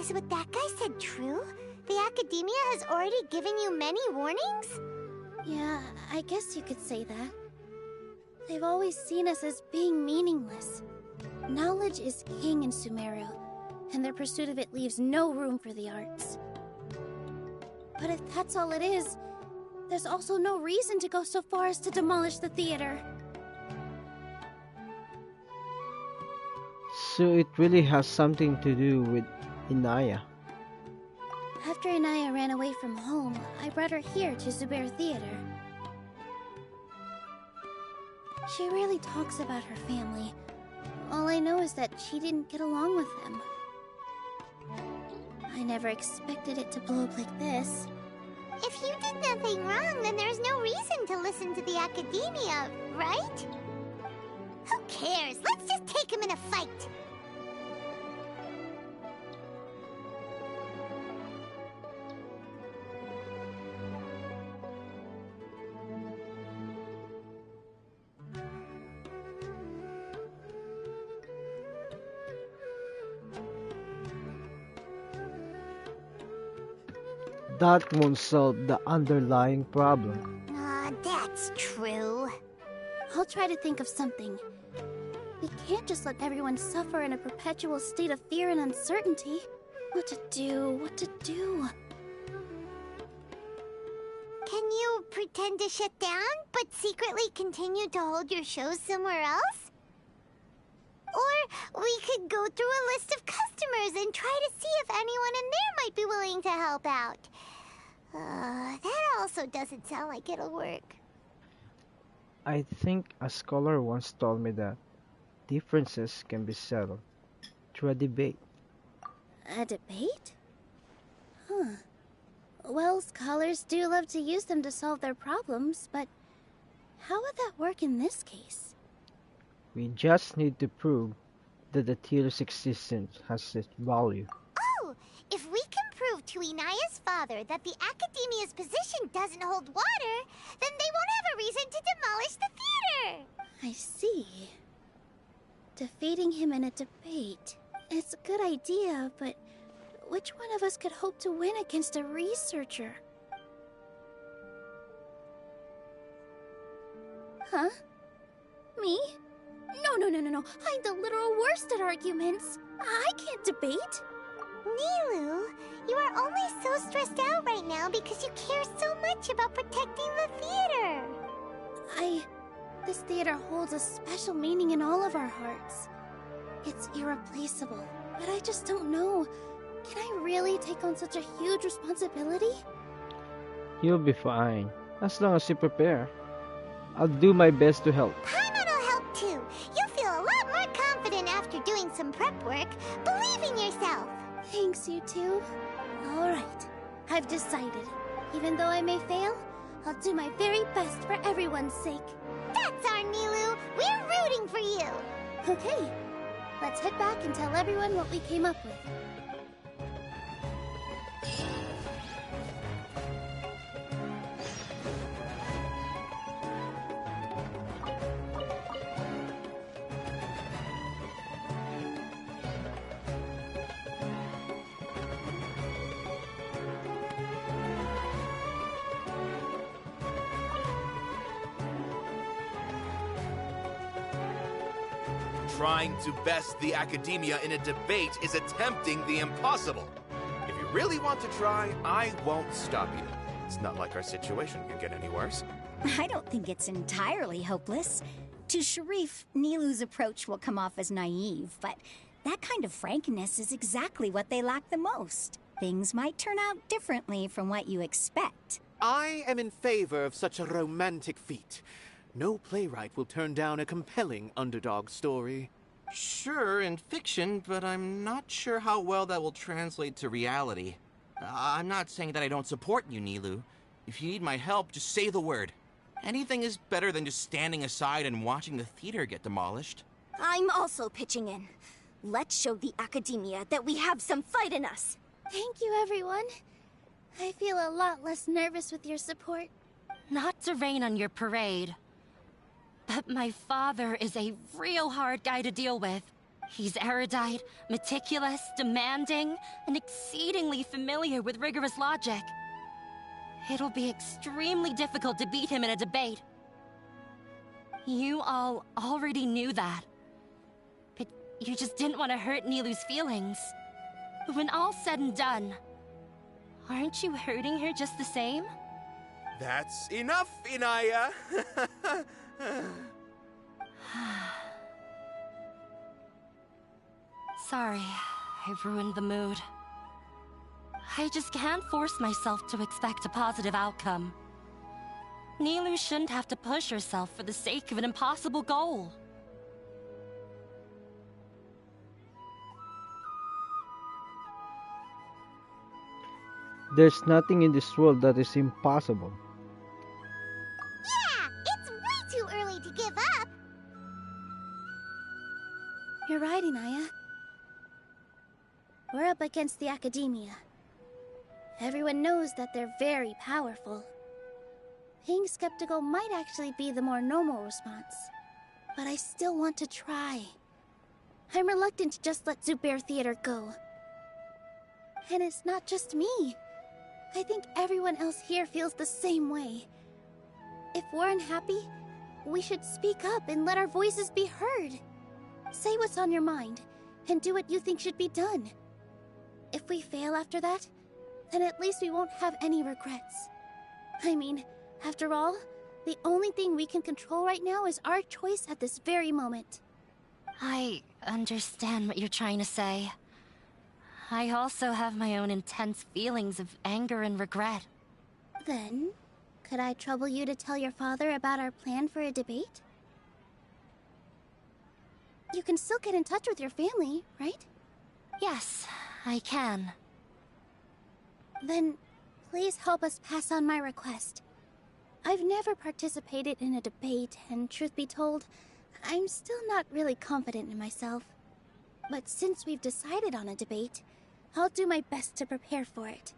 Is what that guy said true? The Academia has already given you many warnings? Yeah, I guess you could say that. They've always seen us as being meaningless. Knowledge is king in Sumeru, and their pursuit of it leaves no room for the arts. But if that's all it is, there's also no reason to go so far as to demolish the theater. So it really has something to do with Inaya. After Inaya ran away from home, I brought her here to Zubair Theater. She rarely talks about her family. All I know is that she didn't get along with them. I never expected it to blow up like this. If you did nothing wrong, then there's no reason to listen to the Academia, right? Who cares? Let's just take him in a fight. That won't solve the underlying problem. That's true. I'll try to think of something. We can't just let everyone suffer in a perpetual state of fear and uncertainty. What to do? Can you pretend to shut down, but secretly continue to hold your shows somewhere else? Or we could go through a list of customers and try to see if anyone in there might be willing to help out. That also doesn't sound like it'll work. I think a scholar once told me that differences can be settled through a debate. A debate? Huh. Well, scholars do love to use them to solve their problems, but how would that work in this case? We just need to prove that the theater's existence has its value. Oh, if we can prove to Inaya's father that the Academia's position doesn't hold water, then they won't have a reason to demolish the theater! I see. Defeating him in a debate. It's a good idea, but which one of us could hope to win against a researcher? Huh? Me? No. I'm the literal worst at arguments. I can't debate. Nilu, you are only so stressed out right now because you care so much about protecting the theater. This theater holds a special meaning in all of our hearts. It's irreplaceable, but I just don't know. Can I really take on such a huge responsibility? You'll be fine, as long as you prepare. I'll do my best to help. Paimon'll help too. You'll feel a lot more confident after doing some prep work. Believe in yourself. Thanks, you two. Alright, I've decided. Even though I may fail, I'll do my very best for everyone's sake. That's our Nilu! We're rooting for you! Okay, let's head back and tell everyone what we came up with. Trying to best the Academia in a debate is attempting the impossible. If you really want to try, I won't stop you. It's not like our situation can get any worse. I don't think it's entirely hopeless. To Sharif, Nilu's approach will come off as naive, but that kind of frankness is exactly what they lack the most. Things might turn out differently from what you expect. I am in favor of such a romantic feat. No playwright will turn down a compelling underdog story. Sure, in fiction, but I'm not sure how well that will translate to reality. I'm not saying that I don't support you, Nilu. If you need my help, just say the word. Anything is better than just standing aside and watching the theater get demolished. I'm also pitching in. Let's show the Academia that we have some fight in us. Thank you, everyone. I feel a lot less nervous with your support. Not to rain on your parade, but my father is a real hard guy to deal with. He's erudite, meticulous, demanding, and exceedingly familiar with rigorous logic. It'll be extremely difficult to beat him in a debate. You all already knew that. But you just didn't want to hurt Nilu's feelings. When all's said and done, aren't you hurting her just the same? That's enough, Inaya! Sorry, I ruined the mood. I just can't force myself to expect a positive outcome. Nilu shouldn't have to push herself for the sake of an impossible goal. There's nothing in this world that is impossible. Yeah, it's way too early to give up. You're right, Inaya. We're up against the Academia. Everyone knows that they're very powerful. Being skeptical might actually be the more normal response. But I still want to try. I'm reluctant to just let Zubair Theater go. And it's not just me. I think everyone else here feels the same way. If we're unhappy, we should speak up and let our voices be heard. Say what's on your mind, and do what you think should be done. If we fail after that, then at least we won't have any regrets. I mean, after all, the only thing we can control right now is our choice at this very moment. I understand what you're trying to say. I also have my own intense feelings of anger and regret. Then, could I trouble you to tell your father about our plan for a debate? You can still get in touch with your family, right? Yes, I can. Then, please help us pass on my request. I've never participated in a debate, and truth be told, I'm still not really confident in myself. But since we've decided on a debate, I'll do my best to prepare for it.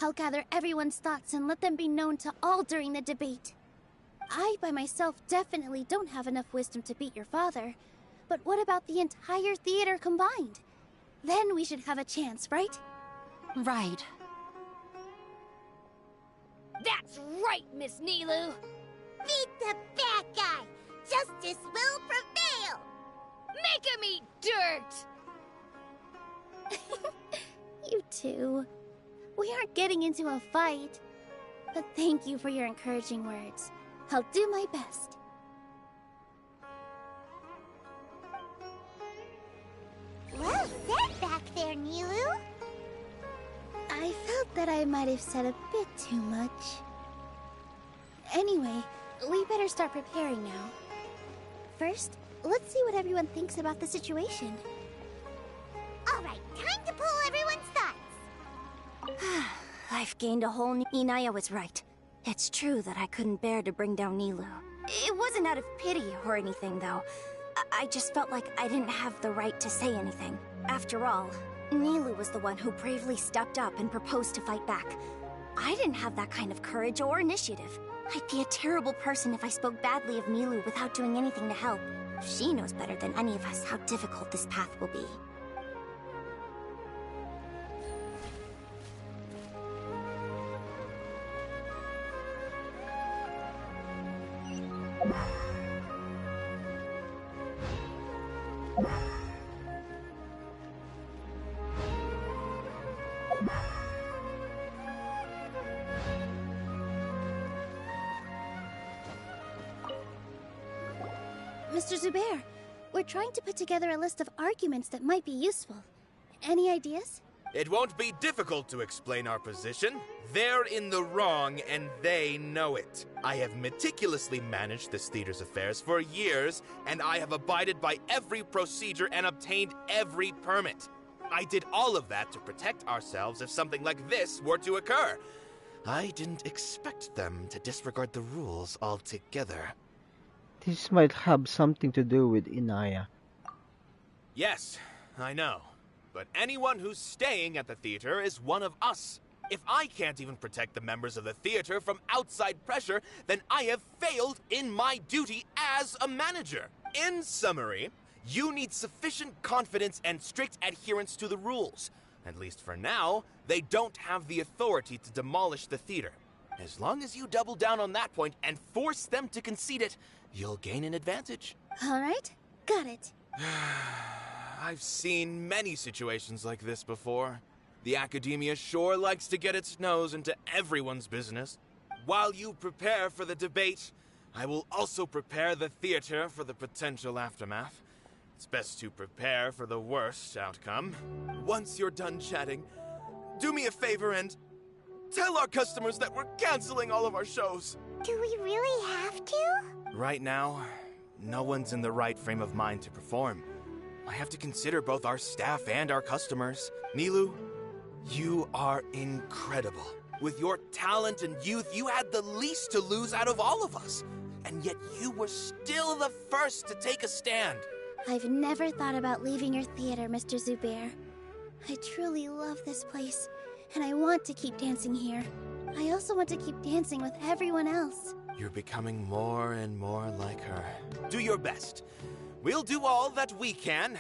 I'll gather everyone's thoughts and let them be known to all during the debate. I, by myself, definitely don't have enough wisdom to beat your father. But what about the entire theater combined? Then we should have a chance, right? Right. That's right, Miss Nilu! Beat the bad guy! Justice will prevail! Make him eat dirt! You two. We aren't getting into a fight. But thank you for your encouraging words. I'll do my best. Well said back there, Nilu. I felt that I might have said a bit too much. Anyway, we better start preparing now. First, let's see what everyone thinks about the situation. Alright, time to pull everyone's thoughts. I've gained a whole new... Inaya was right. It's true that I couldn't bear to bring down Nilu. It wasn't out of pity or anything, though. I just felt like I didn't have the right to say anything. After all, Nilu was the one who bravely stepped up and proposed to fight back. I didn't have that kind of courage or initiative. I'd be a terrible person if I spoke badly of Nilu without doing anything to help. She knows better than any of us how difficult this path will be. Mr. Zubair, we're trying to put together a list of arguments that might be useful. Any ideas? It won't be difficult to explain our position. They're in the wrong, and they know it. I have meticulously managed this theater's affairs for years, and I have abided by every procedure and obtained every permit. I did all of that to protect ourselves if something like this were to occur. I didn't expect them to disregard the rules altogether. This might have something to do with Inaya. Yes, I know. But anyone who's staying at the theater is one of us. If I can't even protect the members of the theater from outside pressure, then I have failed in my duty as a manager. In summary, you need sufficient confidence and strict adherence to the rules. At least for now, they don't have the authority to demolish the theater. As long as you double down on that point and force them to concede it, you'll gain an advantage. All right, got it. I've seen many situations like this before. The academia sure likes to get its nose into everyone's business. While you prepare for the debate, I will also prepare the theater for the potential aftermath. It's best to prepare for the worst outcome. Once you're done chatting, do me a favor and tell our customers that we're canceling all of our shows. Do we really have to? Right now, no one's in the right frame of mind to perform. I have to consider both our staff and our customers. Nilu, you are incredible. With your talent and youth, you had the least to lose out of all of us. And yet you were still the first to take a stand. I've never thought about leaving your theater, Mr. Zubair. I truly love this place, and I want to keep dancing here. I also want to keep dancing with everyone else. You're becoming more and more like her. Do your best. We'll do all that we can,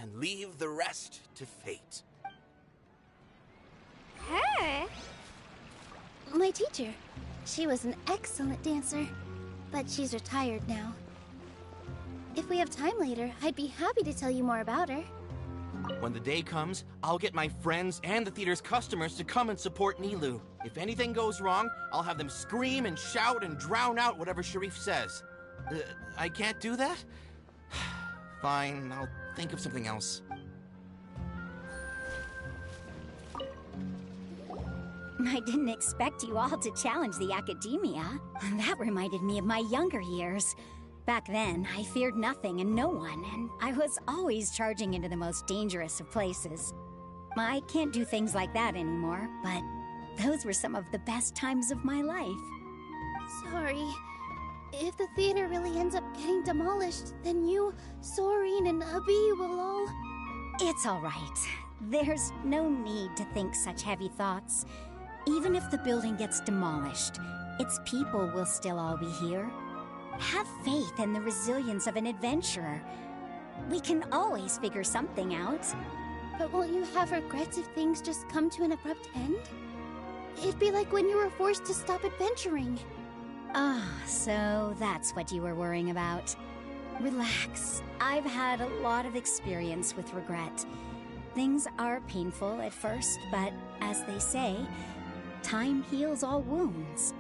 and leave the rest to fate. Her? My teacher. She was an excellent dancer, but she's retired now. If we have time later, I'd be happy to tell you more about her. When the day comes, I'll get my friends and the theater's customers to come and support Nilu. If anything goes wrong, I'll have them scream and shout and drown out whatever Sharif says. I can't do that? Fine, I'll think of something else. I didn't expect you all to challenge the academia. That reminded me of my younger years. Back then, I feared nothing and no one, and I was always charging into the most dangerous of places. I can't do things like that anymore, but those were some of the best times of my life. Sorry. If the theater really ends up getting demolished, then you, Soren, and Abi will all... It's all right. There's no need to think such heavy thoughts. Even if the building gets demolished, its people will still all be here. Have faith in the resilience of an adventurer. We can always figure something out. But won't you have regrets if things just come to an abrupt end? It'd be like when you were forced to stop adventuring. Ah, so that's what you were worrying about. Relax. I've had a lot of experience with regret. Things are painful at first, but as they say, time heals all wounds.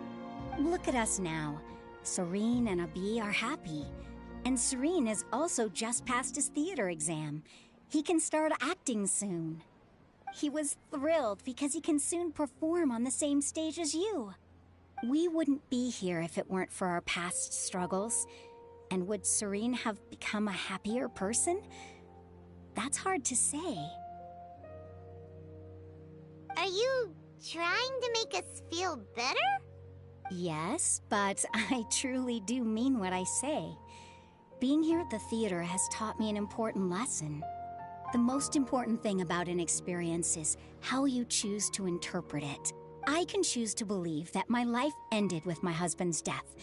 Look at us now. Serene and Abi are happy. And Serene has also just passed his theater exam. He can start acting soon. He was thrilled because he can soon perform on the same stage as you. We wouldn't be here if it weren't for our past struggles. And would Serene have become a happier person? That's hard to say. Are you trying to make us feel better? Yes, but I truly do mean what I say. Being here at the theater has taught me an important lesson. The most important thing about an experience is how you choose to interpret it. I can choose to believe that my life ended with my husband's death.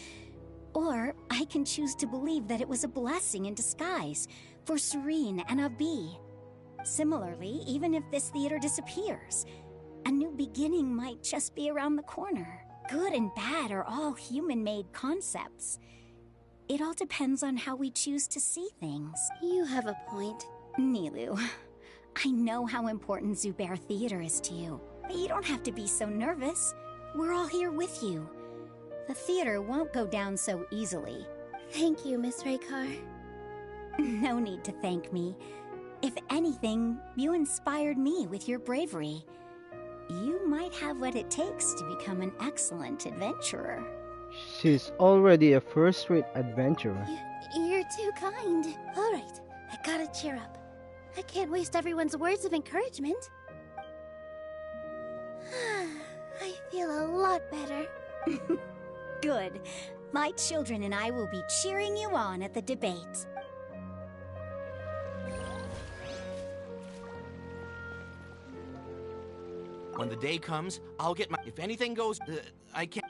Or I can choose to believe that it was a blessing in disguise for Serene and Abi. Similarly, even if this theater disappears, a new beginning might just be around the corner. Good and bad are all human-made concepts. It all depends on how we choose to see things. You have a point. Nilou, I know how important Zubair Theater is to you, but you don't have to be so nervous. We're all here with you. The theater won't go down so easily. Thank you, Miss Raykar. No need to thank me. If anything, you inspired me with your bravery. You might have what it takes to become an excellent adventurer. She's already a first-rate adventurer. You're too kind. All right, I gotta cheer up. I can't waste everyone's words of encouragement. I feel a lot better. Good. My children and I will be cheering you on at the debate. When the day comes, I'll get my... If anything goes... I can't...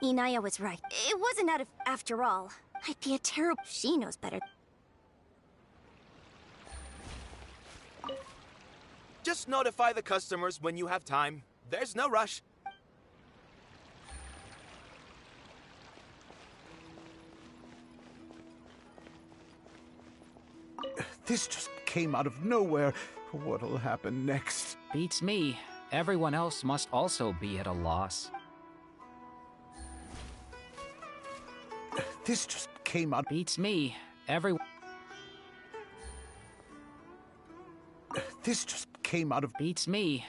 Inaya was right. It wasn't out of... After all, I'd be a terrible... She knows better. Just notify the customers when you have time. There's no rush. This just came out of nowhere. What'll happen next? Beats me. Everyone else must also be at a loss. This just came out... Beats me. This just came out of... Beats me.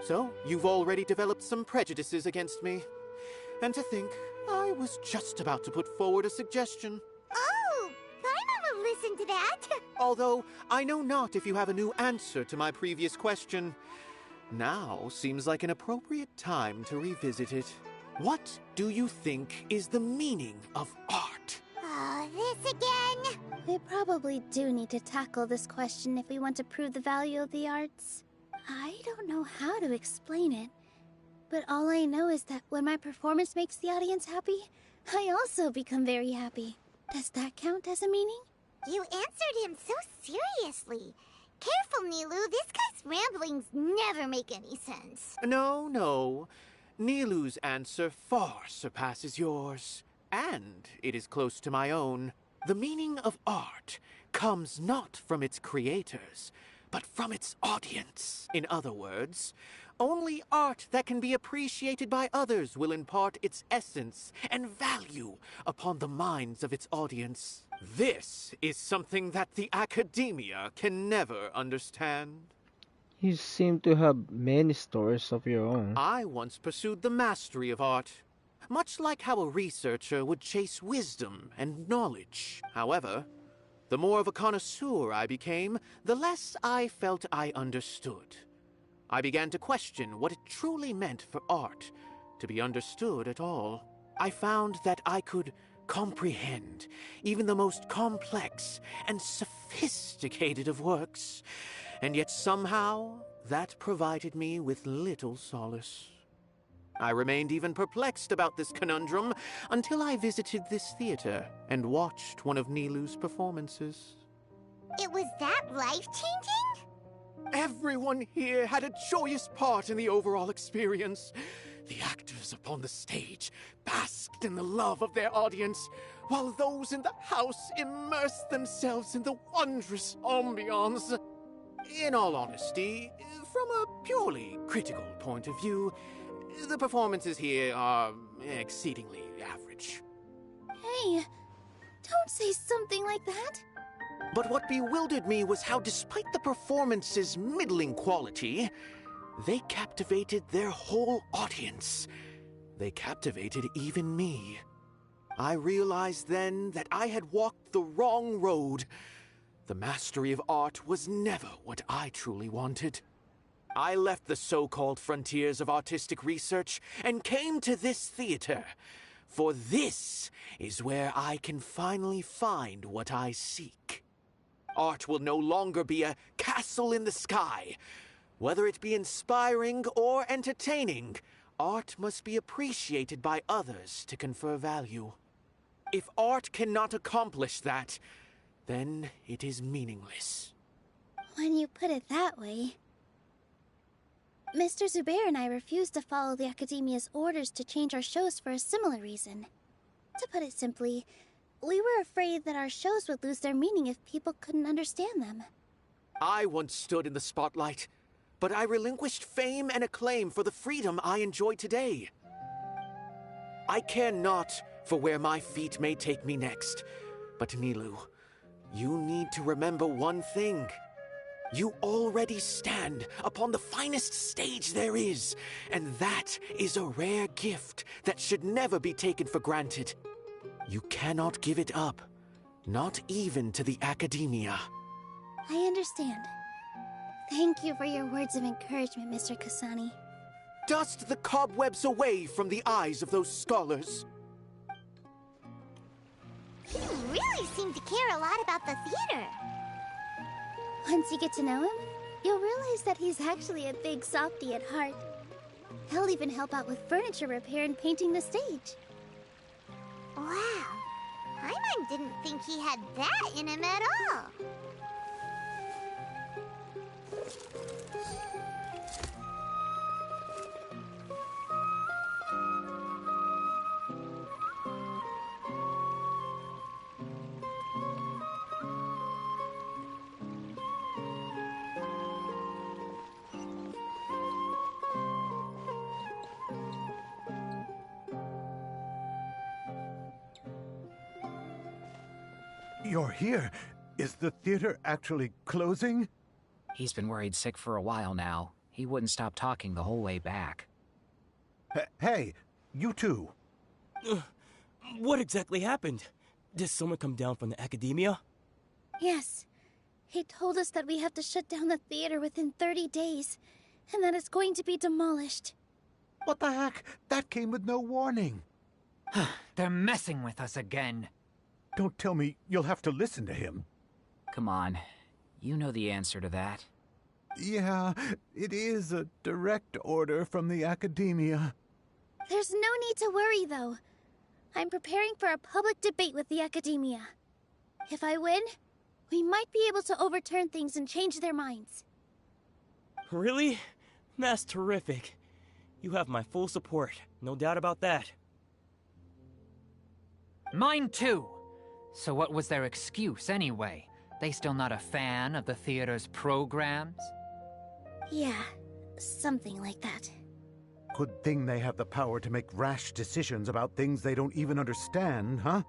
So, you've already developed some prejudices against me. And to think, I was just about to put forward a suggestion. Oh, Paimon will listen to that. Although, I know not if you have a new answer to my previous question. Now seems like an appropriate time to revisit it. What do you think is the meaning of art? Oh, this again? We probably do need to tackle this question if we want to prove the value of the arts. I don't know how to explain it, but all I know is that when my performance makes the audience happy, I also become very happy. Does that count as a meaning? You answered him so seriously. Careful, Nilu. This guy's ramblings never make any sense. No, no. Nilu's answer far surpasses yours, and it is close to my own. The meaning of art comes not from its creators, but from its audience. In other words, only art that can be appreciated by others will impart its essence and value upon the minds of its audience. This is something that the academia can never understand. You seem to have many stories of your own. I once pursued the mastery of art, much like how a researcher would chase wisdom and knowledge. However, the more of a connoisseur I became, the less I felt I understood. I began to question what it truly meant for art to be understood at all. I found that I could comprehend even the most complex and sophisticated of works, and yet somehow that provided me with little solace. I remained even perplexed about this conundrum until I visited this theater and watched one of Nilu's performances. It was that life-changing? Everyone here had a joyous part in the overall experience. The actors upon the stage basked in the love of their audience, while those in the house immersed themselves in the wondrous ambiance. In all honesty, from a purely critical point of view, the performances here are exceedingly average. Hey, don't say something like that. But what bewildered me was how, despite the performance's middling quality, they captivated their whole audience. They captivated even me. I realized then that I had walked the wrong road. The mastery of art was never what I truly wanted. I left the so-called frontiers of artistic research and came to this theater, for this is where I can finally find what I seek. Art will no longer be a castle in the sky. Whether it be inspiring or entertaining, art must be appreciated by others to confer value. If art cannot accomplish that, then it is meaningless. When you put it that way... Mr. Zubair and I refused to follow the Academia's orders to change our shows for a similar reason. To put it simply, we were afraid that our shows would lose their meaning if people couldn't understand them. I once stood in the spotlight, but I relinquished fame and acclaim for the freedom I enjoy today. I care not for where my feet may take me next, but Nilu, you need to remember one thing. You already stand upon the finest stage there is, and that is a rare gift that should never be taken for granted. You cannot give it up, not even to the Academia. I understand. Thank you for your words of encouragement, Mr. Kasani. Dust the cobwebs away from the eyes of those scholars. You really seem to care a lot about the theater. Once you get to know him, you'll realize that he's actually a big softie at heart. He'll even help out with furniture repair and painting the stage. Wow. Paimon didn't think he had that in him at all. You're here. Is the theater actually closing? He's been worried sick for a while now. He wouldn't stop talking the whole way back. Hey, you two. What exactly happened? Did someone come down from the Academia? Yes. He told us that we have to shut down the theater within 30 days, and that it's going to be demolished. What the heck? That came with no warning. They're messing with us again. Don't tell me you'll have to listen to him. Come on. You know the answer to that. Yeah, it is a direct order from the Academia. There's no need to worry, though. I'm preparing for a public debate with the Academia. If I win, we might be able to overturn things and change their minds. Really? That's terrific. You have my full support, no doubt about that. Mine too. So what was their excuse anyway? They still not a fan of the theater's programs? Yeah, something like that. Good thing they have the power to make rash decisions about things they don't even understand, huh?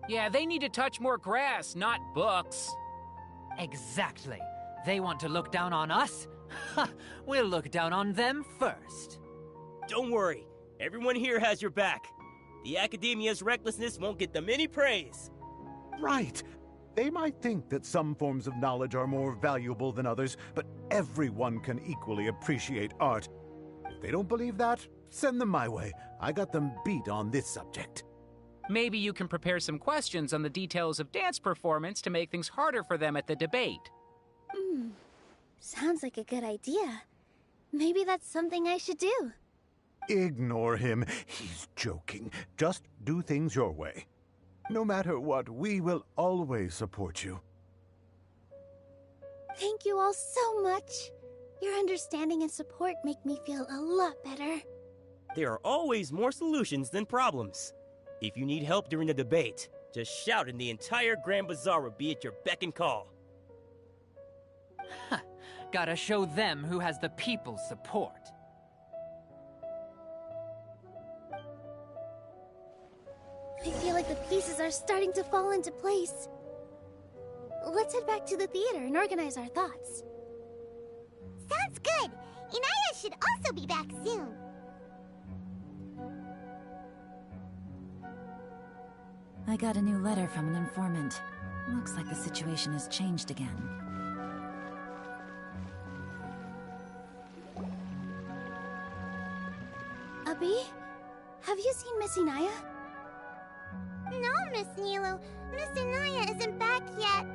Yeah, they need to touch more grass, not books. Exactly. They want to look down on us? Ha! We'll look down on them first. Don't worry. Everyone here has your back. The Academia's recklessness won't get them any praise. Right. They might think that some forms of knowledge are more valuable than others, but everyone can equally appreciate art. If they don't believe that, send them my way. I got them beat on this subject. Maybe you can prepare some questions on the details of dance performance to make things harder for them at the debate. Sounds like a good idea. Maybe that's something I should do. Ignore him. He's joking. Just do things your way. No matter what, we will always support you. Thank you all so much. Your understanding and support make me feel a lot better. There are always more solutions than problems. If you need help during the debate, just shout and the entire Grand Bazaar will be at your beck and call. Huh. Gotta show them who has the people's support. I feel like the pieces are starting to fall into place. Let's head back to the theater and organize our thoughts. Sounds good. Inaya should also be back soon. I got a new letter from an informant. Looks like the situation has changed again. Abi? Have you seen Miss Inaya? No, Miss Nilu. Miss Inaya isn't back yet.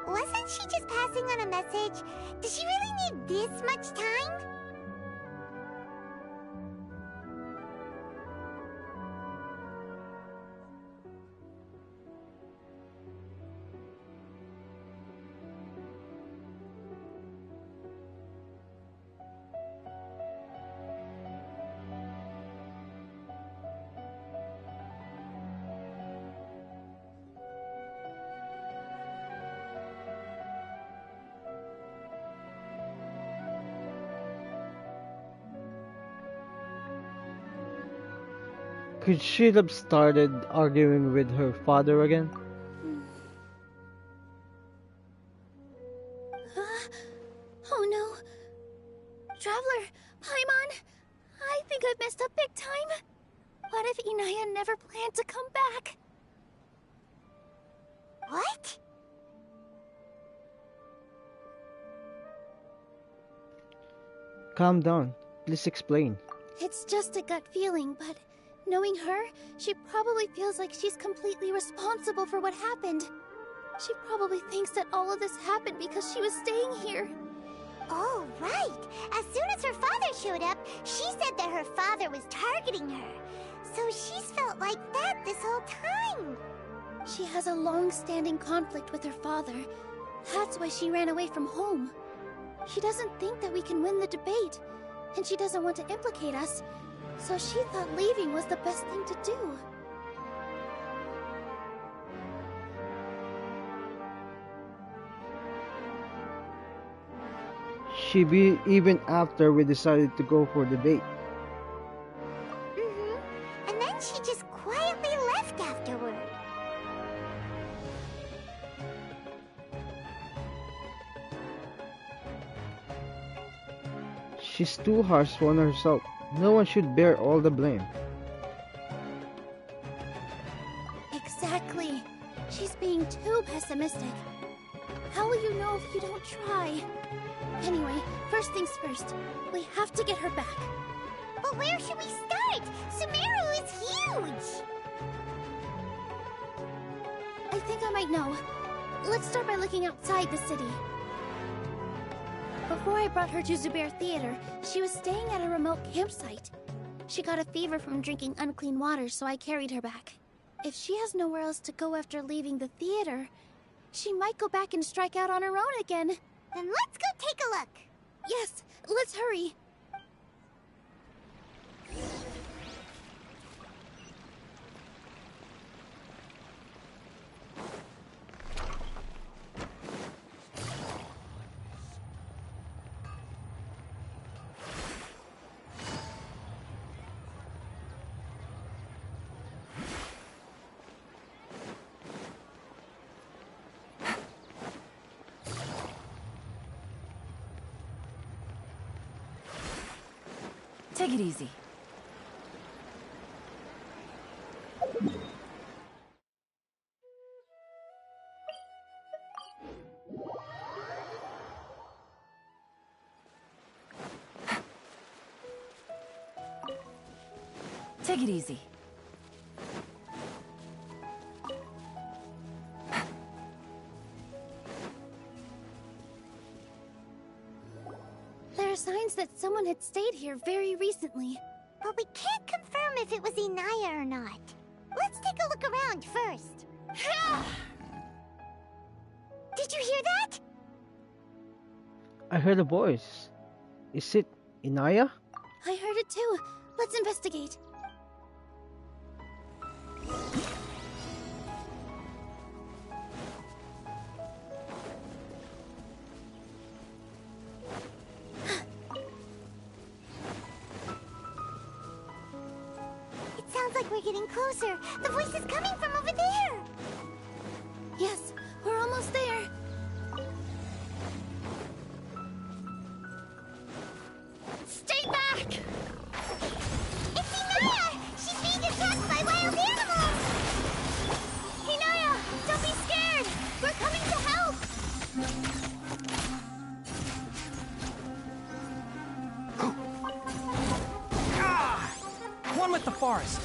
Wasn't she just passing on a message? Does she really need this much time? Could she have started arguing with her father again? Oh no. Traveler, Paimon, I think I've messed up big time. What if Inaya never planned to come back? What? Calm down. Please explain. It's just a gut feeling, but knowing her, she probably feels like she's completely responsible for what happened. She probably thinks that all of this happened because she was staying here. Oh, right. As soon as her father showed up, she said that her father was targeting her. So she's felt like that this whole time. She has a long-standing conflict with her father. That's why she ran away from home. She doesn't think that we can win the debate, and she doesn't want to implicate us, so she thought leaving was the best thing to do. She be even after we decided to go for the date. And then she just quietly left afterward. She's too harsh on herself. No one should bear all the blame. Exactly. She's being too pessimistic. How will you know if you don't try? Anyway, first things first. We have to get her back. But where should we start? Sumeru is huge! I think I might know. Let's start by looking outside the city. Before I brought her to Zubair Theater, she was staying at a remote campsite. She got a fever from drinking unclean water, so I carried her back. If she has nowhere else to go after leaving the theater, she might go back and strike out on her own again. Then let's go take a look. Yes, let's hurry. Take it easy. Take it easy. There are signs that someone had stayed here very recently. But we can't confirm if it was Inaya or not. Let's take a look around first. Did you hear that? I heard a voice. Is it Inaya? I heard it too. Let's investigate. Sounds like we're getting closer. The voice is coming from over there. Yes, we're almost there. Stay back! It's Inaya! She's being attacked by wild animals! Inaya, don't be scared! We're coming to help! One with the forest.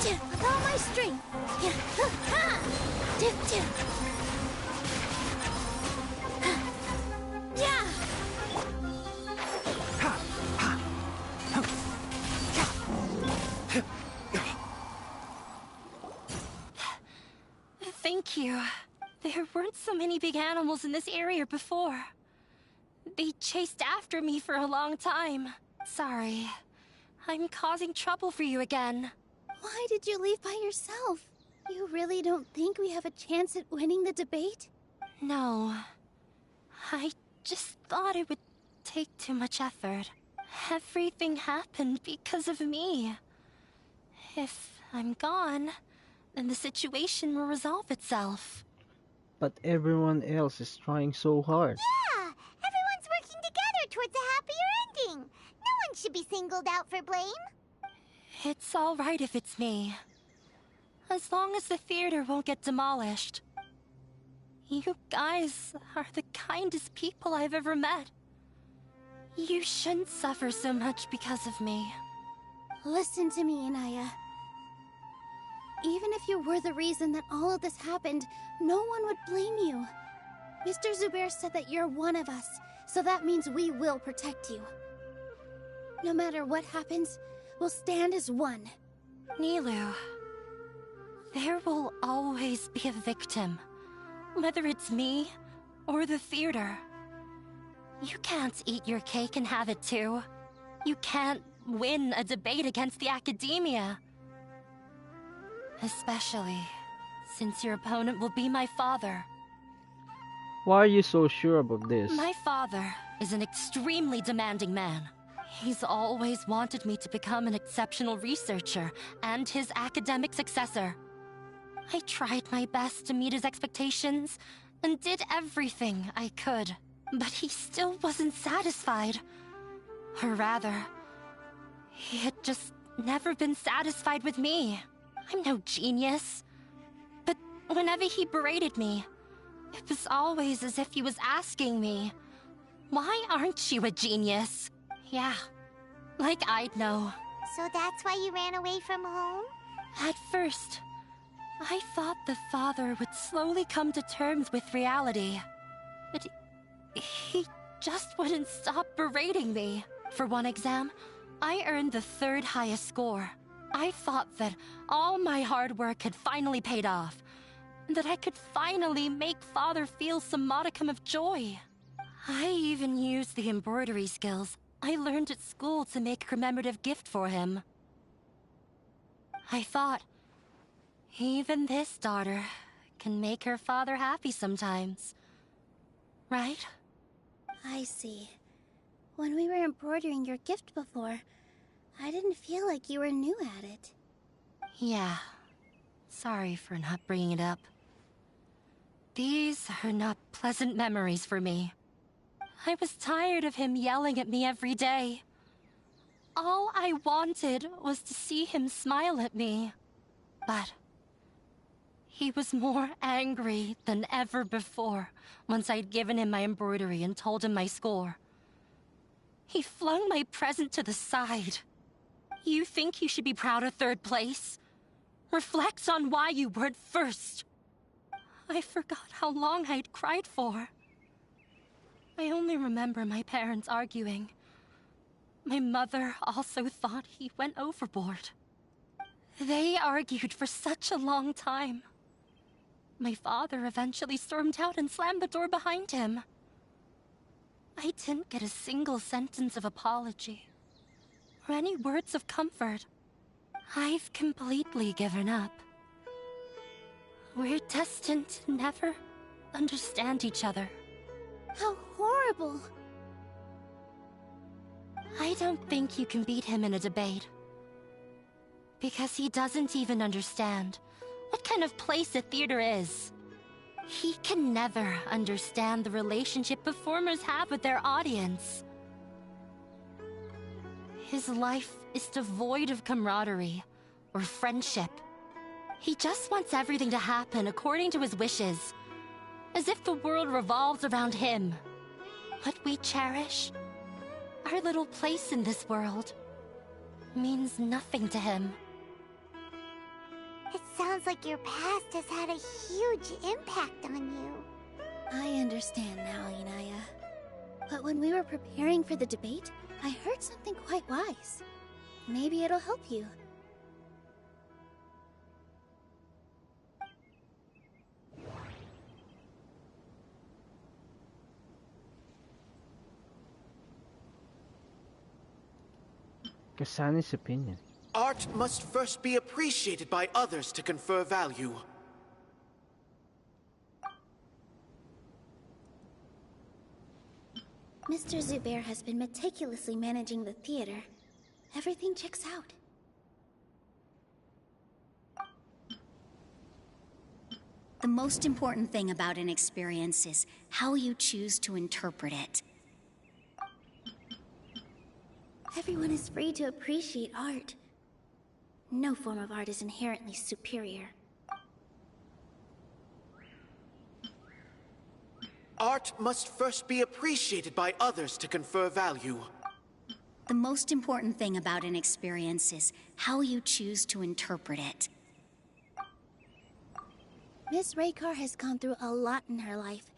With all my strength. Thank you. There weren't so many big animals in this area before. They chased after me for a long time. Sorry. I'm causing trouble for you again. Why did you leave by yourself? You really don't think we have a chance at winning the debate? No. I just thought it would take too much effort. Everything happened because of me. If I'm gone, then the situation will resolve itself. But everyone else is trying so hard. Yeah! Everyone's working together towards a happier ending. No one should be singled out for blame. It's all right if it's me. As long as the theater won't get demolished. You guys are the kindest people I've ever met. You shouldn't suffer so much because of me. Listen to me, Inaya. Even if you were the reason that all of this happened, no one would blame you. Mr. Zubair said that you're one of us, so that means we will protect you. No matter what happens, we'll stand as one. Nilou, there will always be a victim. Whether it's me or the theater. You can't eat your cake and have it too. You can't win a debate against the academia. Especially since your opponent will be my father. Why are you so sure about this? My father is an extremely demanding man. He's always wanted me to become an exceptional researcher and his academic successor. I tried my best to meet his expectations and did everything I could, but he still wasn't satisfied. Or rather, he had just never been satisfied with me. I'm no genius. But whenever he berated me, it was always as if he was asking me, "Why aren't you a genius?" Yeah, like I'd know. So that's why you ran away from home? At first, I thought the father would slowly come to terms with reality. But he just wouldn't stop berating me. For one exam, I earned the 3rd highest score. I thought that all my hard work had finally paid off, and that I could finally make Father feel some modicum of joy. I even used the embroidery skills I learned at school to make a commemorative gift for him. I thought, even this daughter can make her father happy sometimes. Right? I see. When we were embroidering your gift before, I didn't feel like you were new at it. Yeah. Sorry for not bringing it up. These are not pleasant memories for me. I was tired of him yelling at me every day. All I wanted was to see him smile at me. But he was more angry than ever before once I'd given him my embroidery and told him my score. He flung my present to the side. You think you should be proud of 3rd place? Reflect on why you weren't 1st. I forgot how long I'd cried for. I only remember my parents arguing. My mother also thought he went overboard. They argued for such a long time. My father eventually stormed out and slammed the door behind him. I didn't get a single sentence of apology or any words of comfort. I've completely given up. We're destined to never understand each other. How horrible! I don't think you can beat him in a debate. Because he doesn't even understand what kind of place a theater is. He can never understand the relationship performers have with their audience. His life is devoid of camaraderie or friendship. He just wants everything to happen according to his wishes, as if the world revolves around him. What we cherish, our little place in this world, means nothing to him. It sounds like your past has had a huge impact on you. I understand now, Inaya. But when we were preparing for the debate, I heard something quite wise. Maybe it'll help you. Kasani's opinion. Art must first be appreciated by others to confer value. Mr. Zubair has been meticulously managing the theater. Everything checks out. The most important thing about an experience is how you choose to interpret it. Everyone is free to appreciate art. No form of art is inherently superior. Art must first be appreciated by others to confer value. The most important thing about an experience is how you choose to interpret it. Miss Raykar has gone through a lot in her life,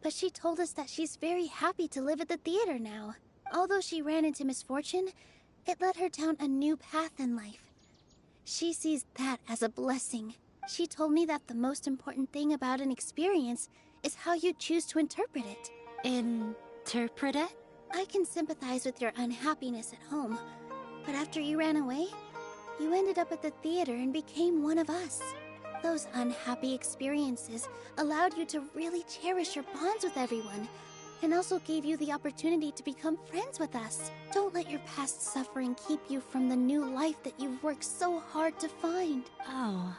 but she told us that she's very happy to live at the theater now. Although she ran into misfortune, it led her down a new path in life. She sees that as a blessing. She told me that the most important thing about an experience is how you choose to interpret it. Interpret it? I can sympathize with your unhappiness at home, but after you ran away, you ended up at the theater and became one of us. Those unhappy experiences allowed you to really cherish your bonds with everyone, and also gave you the opportunity to become friends with us. Don't let your past suffering keep you from the new life that you've worked so hard to find. Oh.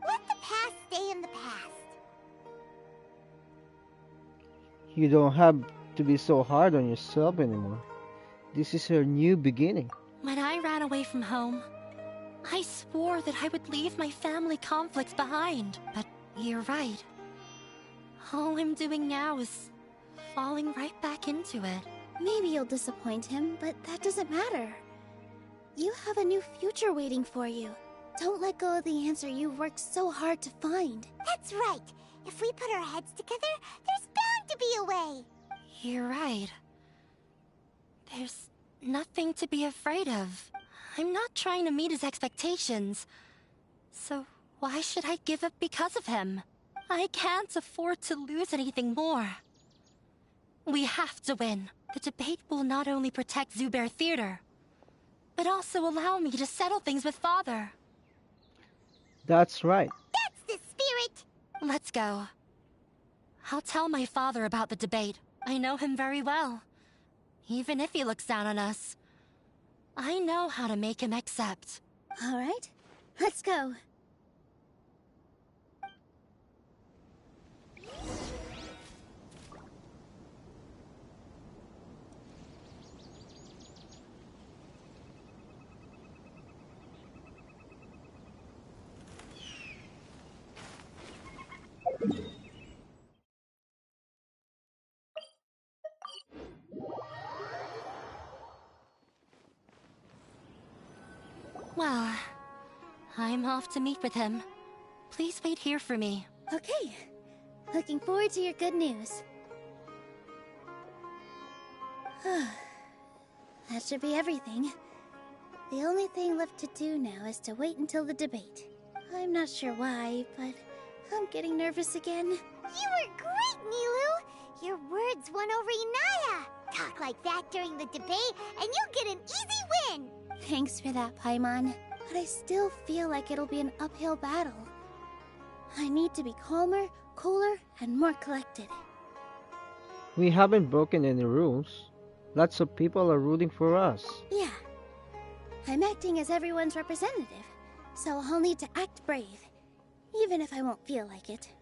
Let the past stay in the past. You don't have to be so hard on yourself anymore. This is her new beginning. When I ran away from home, I swore that I would leave my family conflicts behind. But you're right. All I'm doing now is falling right back into it. Maybe you'll disappoint him, but that doesn't matter. You have a new future waiting for you. Don't let go of the answer you've worked so hard to find. That's right. If we put our heads together, there's bound to be a way. You're right. There's nothing to be afraid of. I'm not trying to meet his expectations. So why should I give up because of him? I can't afford to lose anything more. We have to win. The debate will not only protect Zubair Theater, but also allow me to settle things with Father. That's right. That's the spirit! Let's go. I'll tell my father about the debate. I know him very well. Even if he looks down on us, I know how to make him accept. All right, let's go. Well, I'm off to meet with him. Please wait here for me. Okay. Looking forward to your good news. That should be everything. The only thing left to do now is to wait until the debate. I'm not sure why, but I'm getting nervous again. You were great, Nilou! Your words won over Inaya! Talk like that during the debate, and you'll get an easy win! Thanks for that, Paimon. But I still feel like it'll be an uphill battle. I need to be calmer, cooler, and more collected. We haven't broken any rules. Lots of people are rooting for us. Yeah. I'm acting as everyone's representative, so I'll need to act brave, even if I won't feel like it.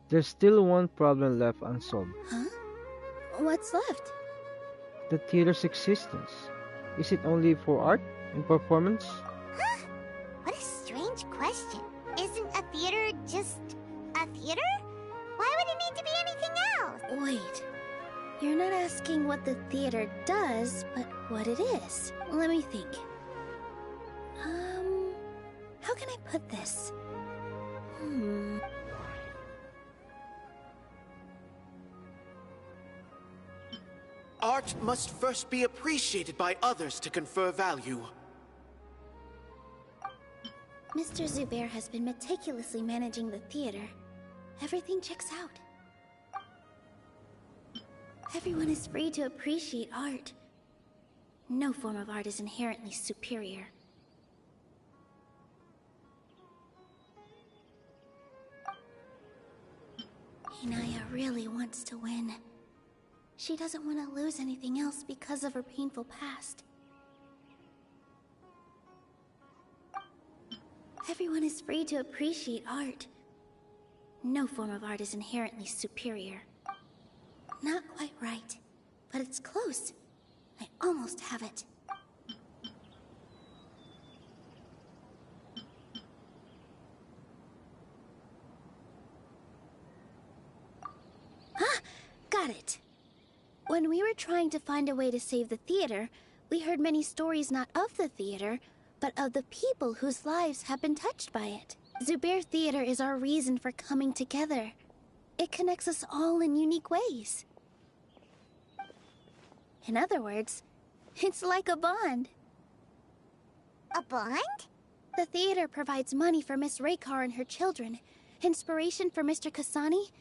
There's still one problem left unsolved. Huh? What's left? The theater's existence. Is it only for art and performance? Huh? What a strange question. Isn't a theater just a theater? Why would it need to be anything else? Wait. You're not asking what the theater does, but what it is. Let me think. How can I put this? Art must first be appreciated by others to confer value. Mr. Zubair has been meticulously managing the theater. Everything checks out. Everyone is free to appreciate art. No form of art is inherently superior. Inaya really wants to win. She doesn't want to lose anything else because of her painful past. Everyone is free to appreciate art. No form of art is inherently superior. Not quite right, but it's close. I almost have it. Ah! Got it! When we were trying to find a way to save the theater, we heard many stories not of the theater, but of the people whose lives have been touched by it. Zubair Theater is our reason for coming together. It connects us all in unique ways. In other words, it's like a bond. A bond? The theater provides money for Miss Raykar and her children, inspiration for Mr. Kasani,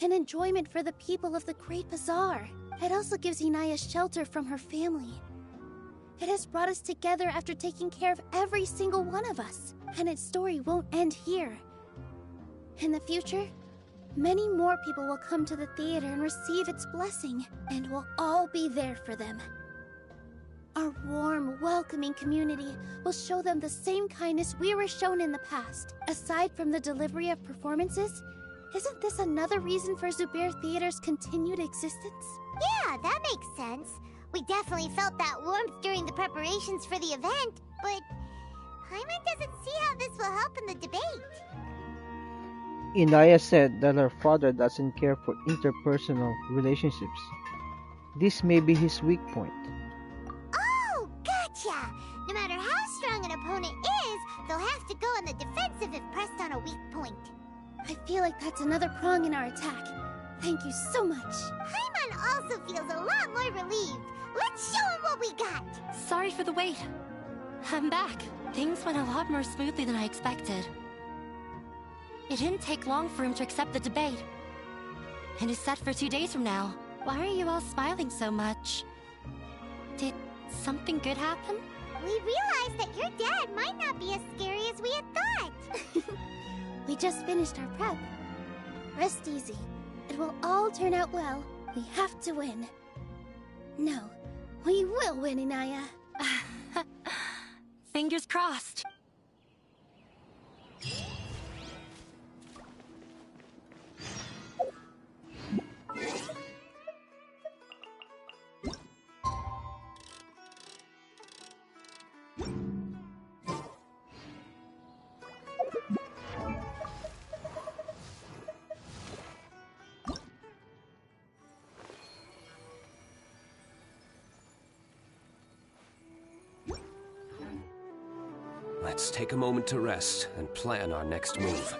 and enjoyment for the people of the Great Bazaar. It also gives Inaya shelter from her family. It has brought us together after taking care of every single one of us, and its story won't end here. In the future, many more people will come to the theater and receive its blessing, and we'll all be there for them. Our warm, welcoming community will show them the same kindness we were shown in the past. Aside from the delivery of performances, isn't this another reason for Zubair Theater's continued existence? Yeah, that makes sense. We definitely felt that warmth during the preparations for the event, but Paimon doesn't see how this will help in the debate. Inaya said that her father doesn't care for interpersonal relationships. This may be his weak point. Oh, gotcha! No matter how strong an opponent is, they'll have to go on the defensive if pressed on a weak point. I feel like that's another prong in our attack. Thank you so much. Paimon also feels a lot more relieved. Let's show him what we got! Sorry for the wait. I'm back. Things went a lot more smoothly than I expected. It didn't take long for him to accept the debate. And it's set for 2 days from now. Why are you all smiling so much? Did something good happen? We realized that your dad might not be as scary as we had thought. We just finished our prep. Rest easy. It will all turn out well. We have to win. No, we will win, Inaya. Fingers crossed. Let's take a moment to rest and plan our next move.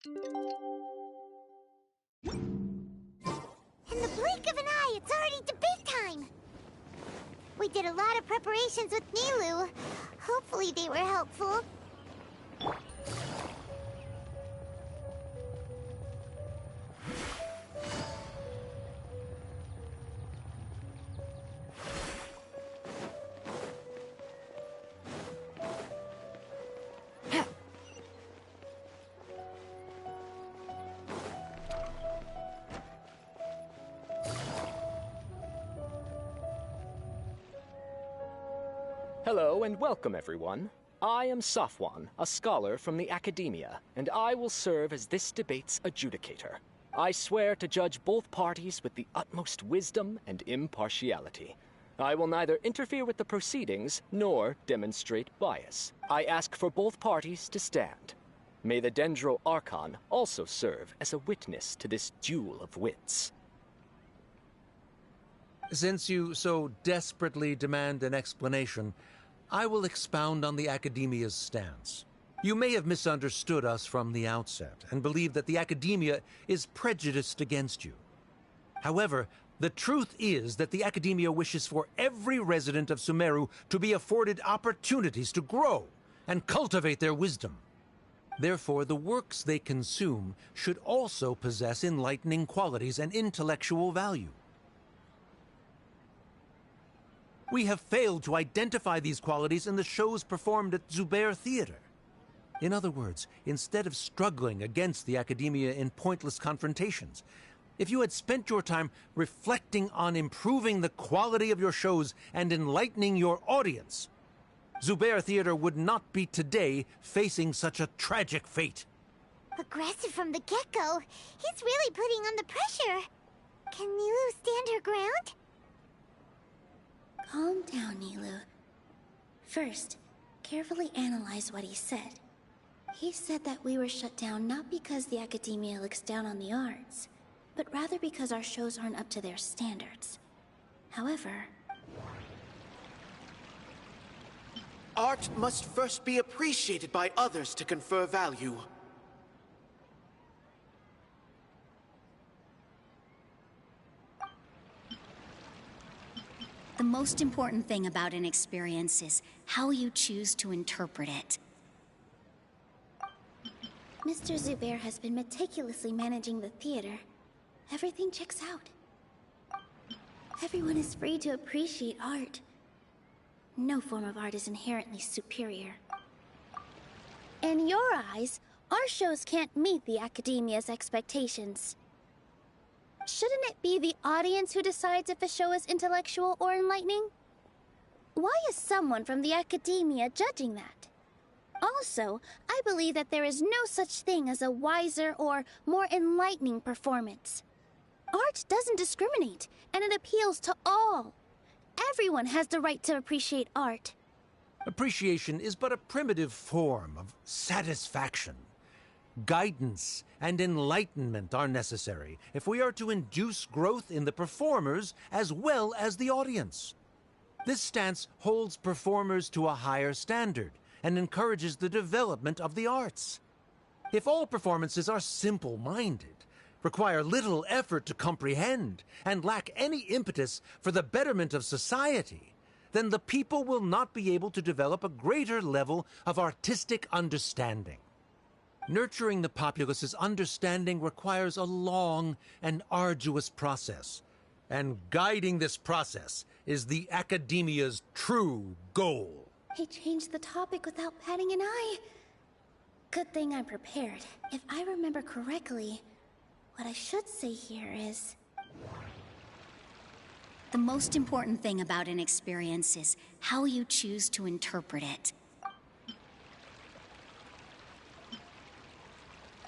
In the blink of an eye, it's already debate time! We did a lot of preparations with Nilu. Hopefully they were helpful. Hello and welcome, everyone. I am Safwan, a scholar from the Academia, and I will serve as this debate's adjudicator. I swear to judge both parties with the utmost wisdom and impartiality. I will neither interfere with the proceedings nor demonstrate bias. I ask for both parties to stand. May the Dendro Archon also serve as a witness to this duel of wits. Since you so desperately demand an explanation, I will expound on the Academia's stance. You may have misunderstood us from the outset and believe that the Academia is prejudiced against you. However, the truth is that the Academia wishes for every resident of Sumeru to be afforded opportunities to grow and cultivate their wisdom. Therefore, the works they consume should also possess enlightening qualities and intellectual value. We have failed to identify these qualities in the shows performed at Zubair Theater. In other words, instead of struggling against the Academia in pointless confrontations, if you had spent your time reflecting on improving the quality of your shows and enlightening your audience, Zubair Theater would not be today facing such a tragic fate. Aggressive from the get-go. He's really putting on the pressure. Can Nilu stand her ground? Calm down, Nilu. First, carefully analyze what he said. He said that we were shut down not because the Academia looks down on the arts, but rather because our shows aren't up to their standards. However... Art must first be appreciated by others to confer value. The most important thing about an experience is how you choose to interpret it. Mr. Zubair has been meticulously managing the theater. Everything checks out. Everyone is free to appreciate art. No form of art is inherently superior. In your eyes, our shows can't meet the Academia's expectations. Shouldn't it be the audience who decides if a show is intellectual or enlightening? Why is someone from the Academia judging that? Also, I believe that there is no such thing as a wiser or more enlightening performance. Art doesn't discriminate, and it appeals to all. Everyone has the right to appreciate art. Appreciation is but a primitive form of satisfaction. Guidance and enlightenment are necessary if we are to induce growth in the performers as well as the audience. This stance holds performers to a higher standard and encourages the development of the arts. If all performances are simple-minded, require little effort to comprehend, and lack any impetus for the betterment of society, then the people will not be able to develop a greater level of artistic understanding. Nurturing the populace's understanding requires a long and arduous process, and guiding this process is the Academia's true goal. He changed the topic without batting an eye. Good thing I'm prepared. If I remember correctly, what I should say here is... The most important thing about an experience is how you choose to interpret it.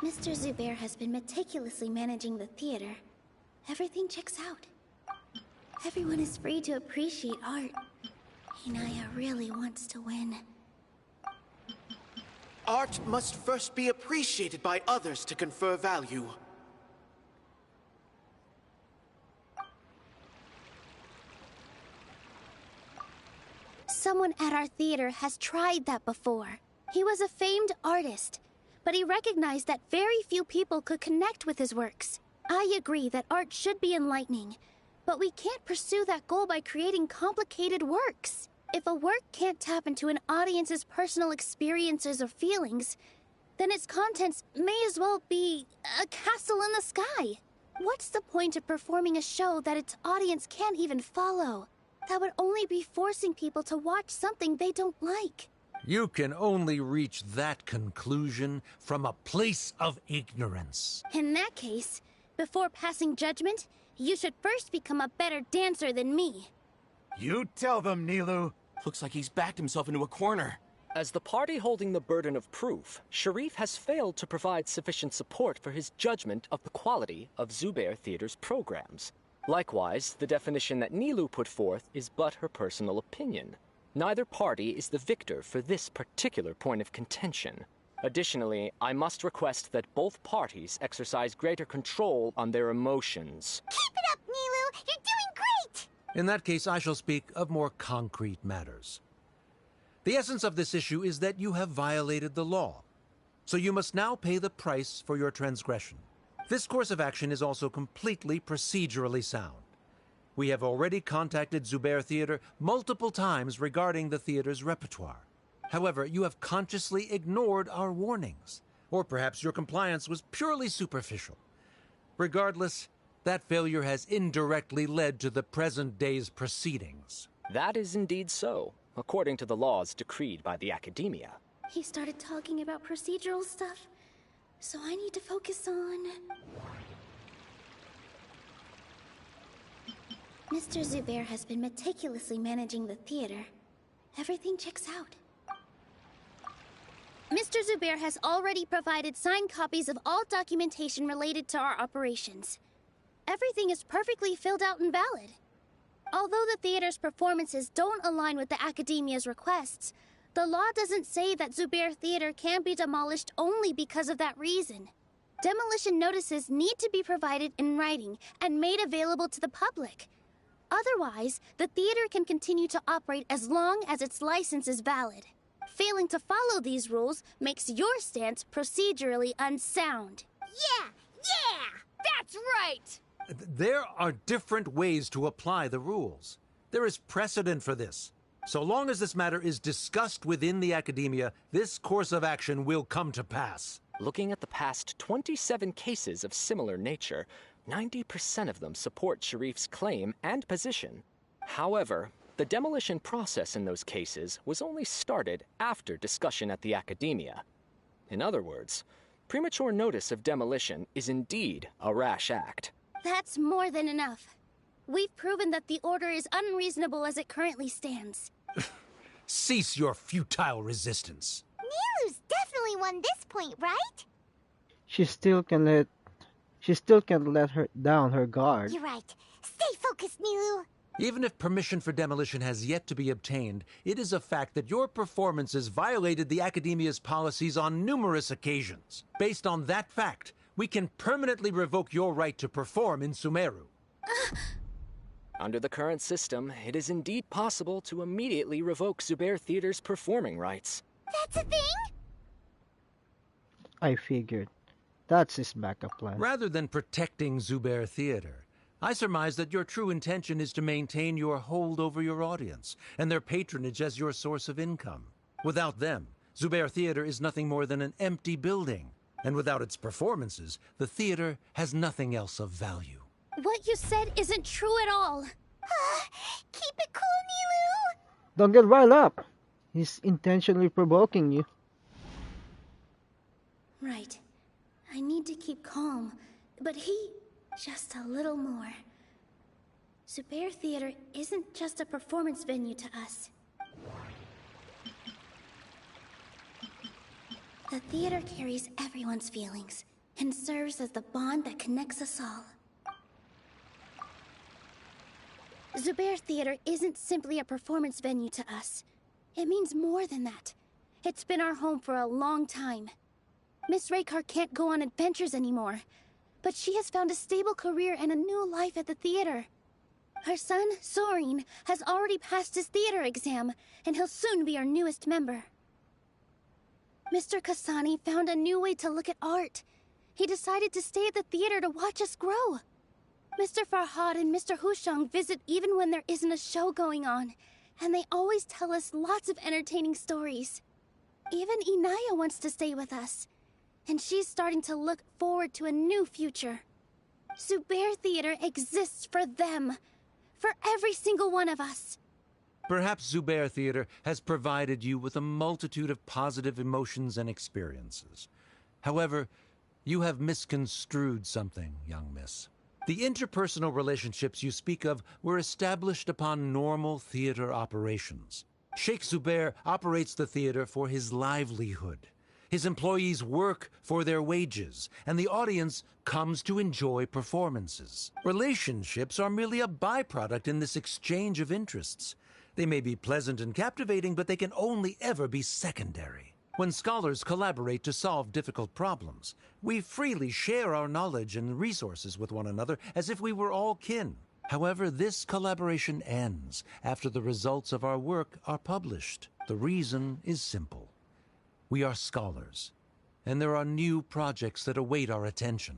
Mr. Zubair has been meticulously managing the theater. Everything checks out. Everyone is free to appreciate art. Inaya really wants to win. Art must first be appreciated by others to confer value. Someone at our theater has tried that before. He was a famed artist, but he recognized that very few people could connect with his works. I agree that art should be enlightening, but we can't pursue that goal by creating complicated works. If a work can't tap into an audience's personal experiences or feelings, then its contents may as well be a castle in the sky. What's the point of performing a show that its audience can't even follow? That would only be forcing people to watch something they don't like. You can only reach that conclusion from a place of ignorance. In that case, before passing judgment, you should first become a better dancer than me. You tell them, Nilu. Looks like he's backed himself into a corner. As the party holding the burden of proof, Sharif has failed to provide sufficient support for his judgment of the quality of Zubair Theater's programs. Likewise, the definition that Nilu put forth is but her personal opinion. Neither party is the victor for this particular point of contention. Additionally, I must request that both parties exercise greater control on their emotions. Keep it up, Nilu! You're doing great! In that case, I shall speak of more concrete matters. The essence of this issue is that you have violated the law, so you must now pay the price for your transgression. This course of action is also completely procedurally sound. We have already contacted Zubair Theater multiple times regarding the theater's repertoire. However, you have consciously ignored our warnings, or perhaps your compliance was purely superficial. Regardless, that failure has indirectly led to the present day's proceedings. That is indeed so, according to the laws decreed by the Academia. He started talking about procedural stuff, so I need to focus on... Mr. Zubair has been meticulously managing the theater. Everything checks out. Mr. Zubair has already provided signed copies of all documentation related to our operations. Everything is perfectly filled out and valid. Although the theater's performances don't align with the Academia's requests, the law doesn't say that Zubair Theater can be demolished only because of that reason. Demolition notices need to be provided in writing and made available to the public. Otherwise, the theater can continue to operate as long as its license is valid. Failing to follow these rules makes your stance procedurally unsound. Yeah! That's right! There are different ways to apply the rules. There is precedent for this. So long as this matter is discussed within the Academia, this course of action will come to pass. Looking at the past 27 cases of similar nature, 90% of them support Sharif's claim and position. However, the demolition process in those cases was only started after discussion at the Academia. In other words, premature notice of demolition is indeed a rash act. That's more than enough. We've proven that the Order is unreasonable as it currently stands. Cease your futile resistance. Nilu's definitely won this point, right? She still can't let her down her guard. You're right. Stay focused, Nilu. Even if permission for demolition has yet to be obtained, it is a fact that your performances violated the Academia's policies on numerous occasions. Based on that fact, we can permanently revoke your right to perform in Sumeru. Under the current system, it is indeed possible to immediately revoke Zubair Theater's performing rights. That's a thing? I figured. That's his backup plan. Rather than protecting Zubair Theater, I surmise that your true intention is to maintain your hold over your audience and their patronage as your source of income. Without them, Zubair Theater is nothing more than an empty building. And without its performances, the theater has nothing else of value. What you said isn't true at all. Keep it cool, Nilu. Don't get riled up. He's intentionally provoking you. Right. I need to keep calm, but he... just a little more. Zubair Theater isn't just a performance venue to us. The theater carries everyone's feelings and serves as the bond that connects us all. Zubair Theater isn't simply a performance venue to us. It means more than that. It's been our home for a long time. Miss Raykar can't go on adventures anymore, but she has found a stable career and a new life at the theater. Her son, Sorin, has already passed his theater exam, and he'll soon be our newest member. Mr. Kasani found a new way to look at art. He decided to stay at the theater to watch us grow. Mr. Farhad and Mr. Hushang visit even when there isn't a show going on, and they always tell us lots of entertaining stories. Even Inaya wants to stay with us, and she's starting to look forward to a new future. Zubair Theater exists for them, for every single one of us. Perhaps Zubair Theater has provided you with a multitude of positive emotions and experiences. However, you have misconstrued something, young miss. The interpersonal relationships you speak of were established upon normal theater operations. Sheikh Zubair operates the theater for his livelihood. His employees work for their wages, and the audience comes to enjoy performances. Relationships are merely a byproduct in this exchange of interests. They may be pleasant and captivating, but they can only ever be secondary. When scholars collaborate to solve difficult problems, we freely share our knowledge and resources with one another as if we were all kin. However, this collaboration ends after the results of our work are published. The reason is simple. We are scholars, and there are new projects that await our attention.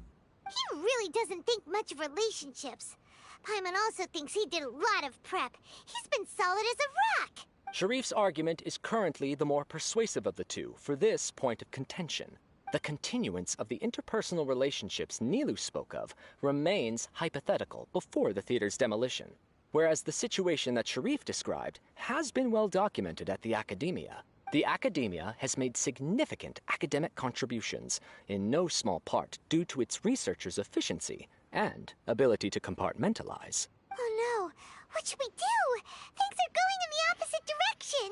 He really doesn't think much of relationships. Paimon also thinks he did a lot of prep. He's been solid as a rock. Sharif's argument is currently the more persuasive of the two for this point of contention. The continuance of the interpersonal relationships Nilu spoke of remains hypothetical before the theater's demolition, whereas the situation that Sharif described has been well documented at the Academia. The Academia has made significant academic contributions, in no small part due to its researchers' efficiency and ability to compartmentalize. Oh no, what should we do? Things are going in the opposite direction.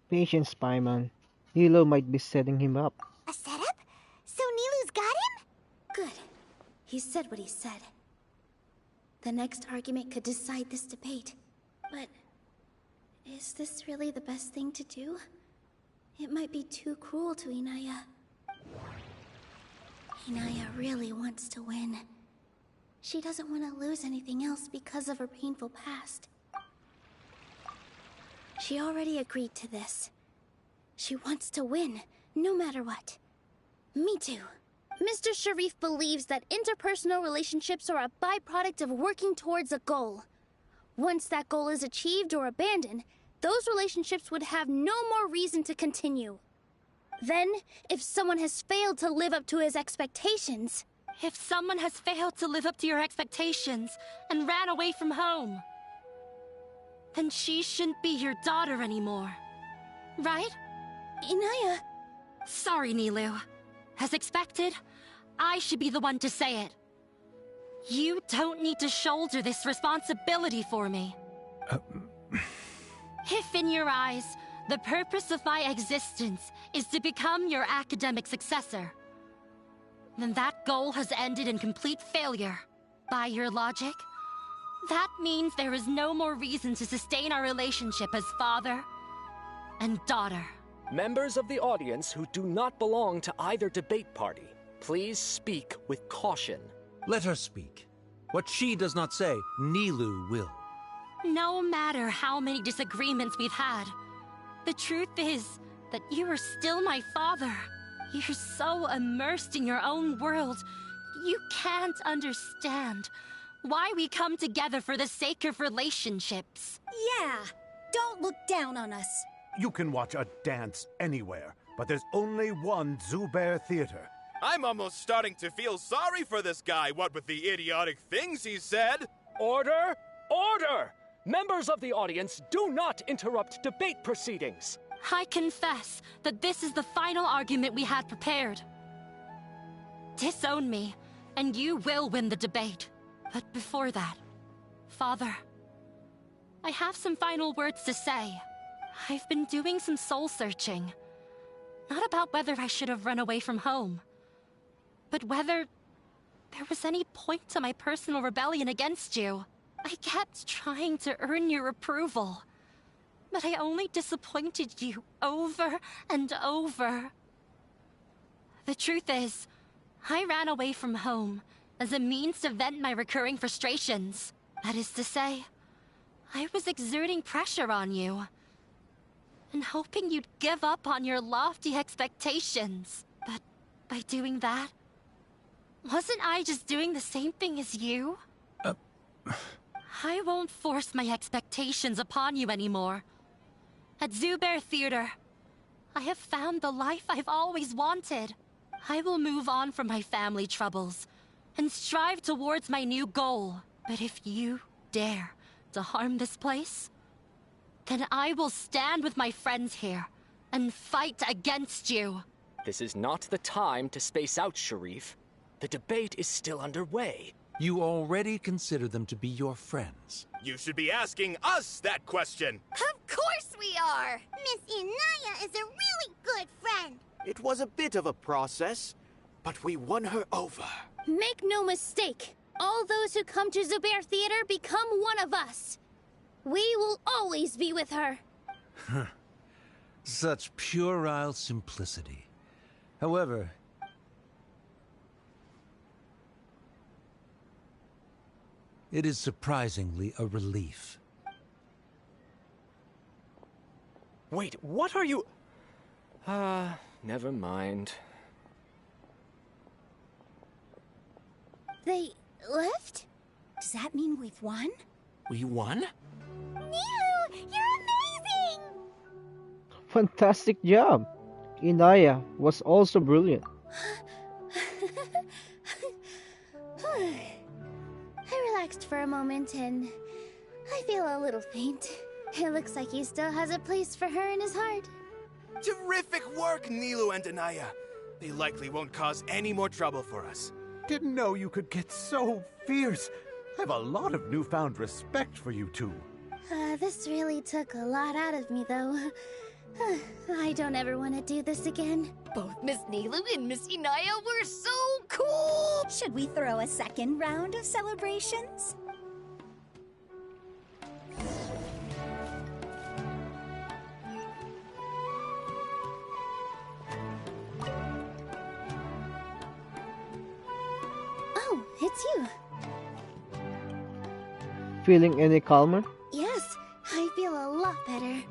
Patience, Paimon. Nilo might be setting him up. A setup? So Nilu's got him? Good. He said what he said. The next argument could decide this debate. But is this really the best thing to do? It might be too cruel to Inaya. Inaya really wants to win. She doesn't want to lose anything else because of her painful past. She already agreed to this. She wants to win, no matter what. Me too. Mr. Sharif believes that interpersonal relationships are a byproduct of working towards a goal. Once that goal is achieved or abandoned, those relationships would have no more reason to continue. Then, if someone has failed to live up to his expectations, If someone has failed to live up to your expectations and ran away from home, then she shouldn't be your daughter anymore. Right? Inaya. Sorry, Nilou. As expected, I should be the one to say it. You don't need to shoulder this responsibility for me. If in your eyes, the purpose of my existence is to become your academic successor, then that goal has ended in complete failure. By your logic, that means there is no more reason to sustain our relationship as father and daughter. Members of the audience who do not belong to either debate party, please speak with caution. Let her speak. What she does not say, Nilou will. No matter how many disagreements we've had, the truth is that you are still my father. You're so immersed in your own world, you can't understand why we come together for the sake of relationships. Yeah, don't look down on us. You can watch a dance anywhere, but there's only one Zubair Theater. I'm almost starting to feel sorry for this guy, what with the idiotic things he said. Order! Order! Members of the audience, do not interrupt debate proceedings. I confess that this is the final argument we had prepared. Disown me, and you will win the debate. But before that, Father, I have some final words to say. I've been doing some soul-searching. Not about whether I should have run away from home, but whether there was any point to my personal rebellion against you. I kept trying to earn your approval, but I only disappointed you over and over. The truth is, I ran away from home as a means to vent my recurring frustrations. That is to say, I was exerting pressure on you and hoping you'd give up on your lofty expectations. But by doing that, wasn't I just doing the same thing as you? I won't force my expectations upon you anymore. At Zubair Theater, I have found the life I've always wanted. I will move on from my family troubles and strive towards my new goal. But if you dare to harm this place, then I will stand with my friends here and fight against you. This is not the time to space out, Sharif. The debate is still underway. You already consider them to be your friends. You should be asking us that question. Of course we are! Miss Inaya is a really good friend. It was a bit of a process, but we won her over. Make no mistake, all those who come to Zubair Theater become one of us. We will always be with her. Such puerile simplicity. However, it is surprisingly a relief. Wait, what are you... never mind. They left? Does that mean we've won? We won? Nilou, you're amazing! Fantastic job! Inaya was also brilliant. I relaxed for a moment and I feel a little faint. It looks like he still has a place for her in his heart. Terrific work, Nilou and Anaya. They likely won't cause any more trouble for us. Didn't know you could get so fierce. I have a lot of newfound respect for you two. This really took a lot out of me, though. I don't ever want to do this again. Both Miss Nilou and Miss Inaya were so cool! Should we throw a second round of celebrations? Oh, it's you. Feeling any calmer? Yes, I feel a lot better.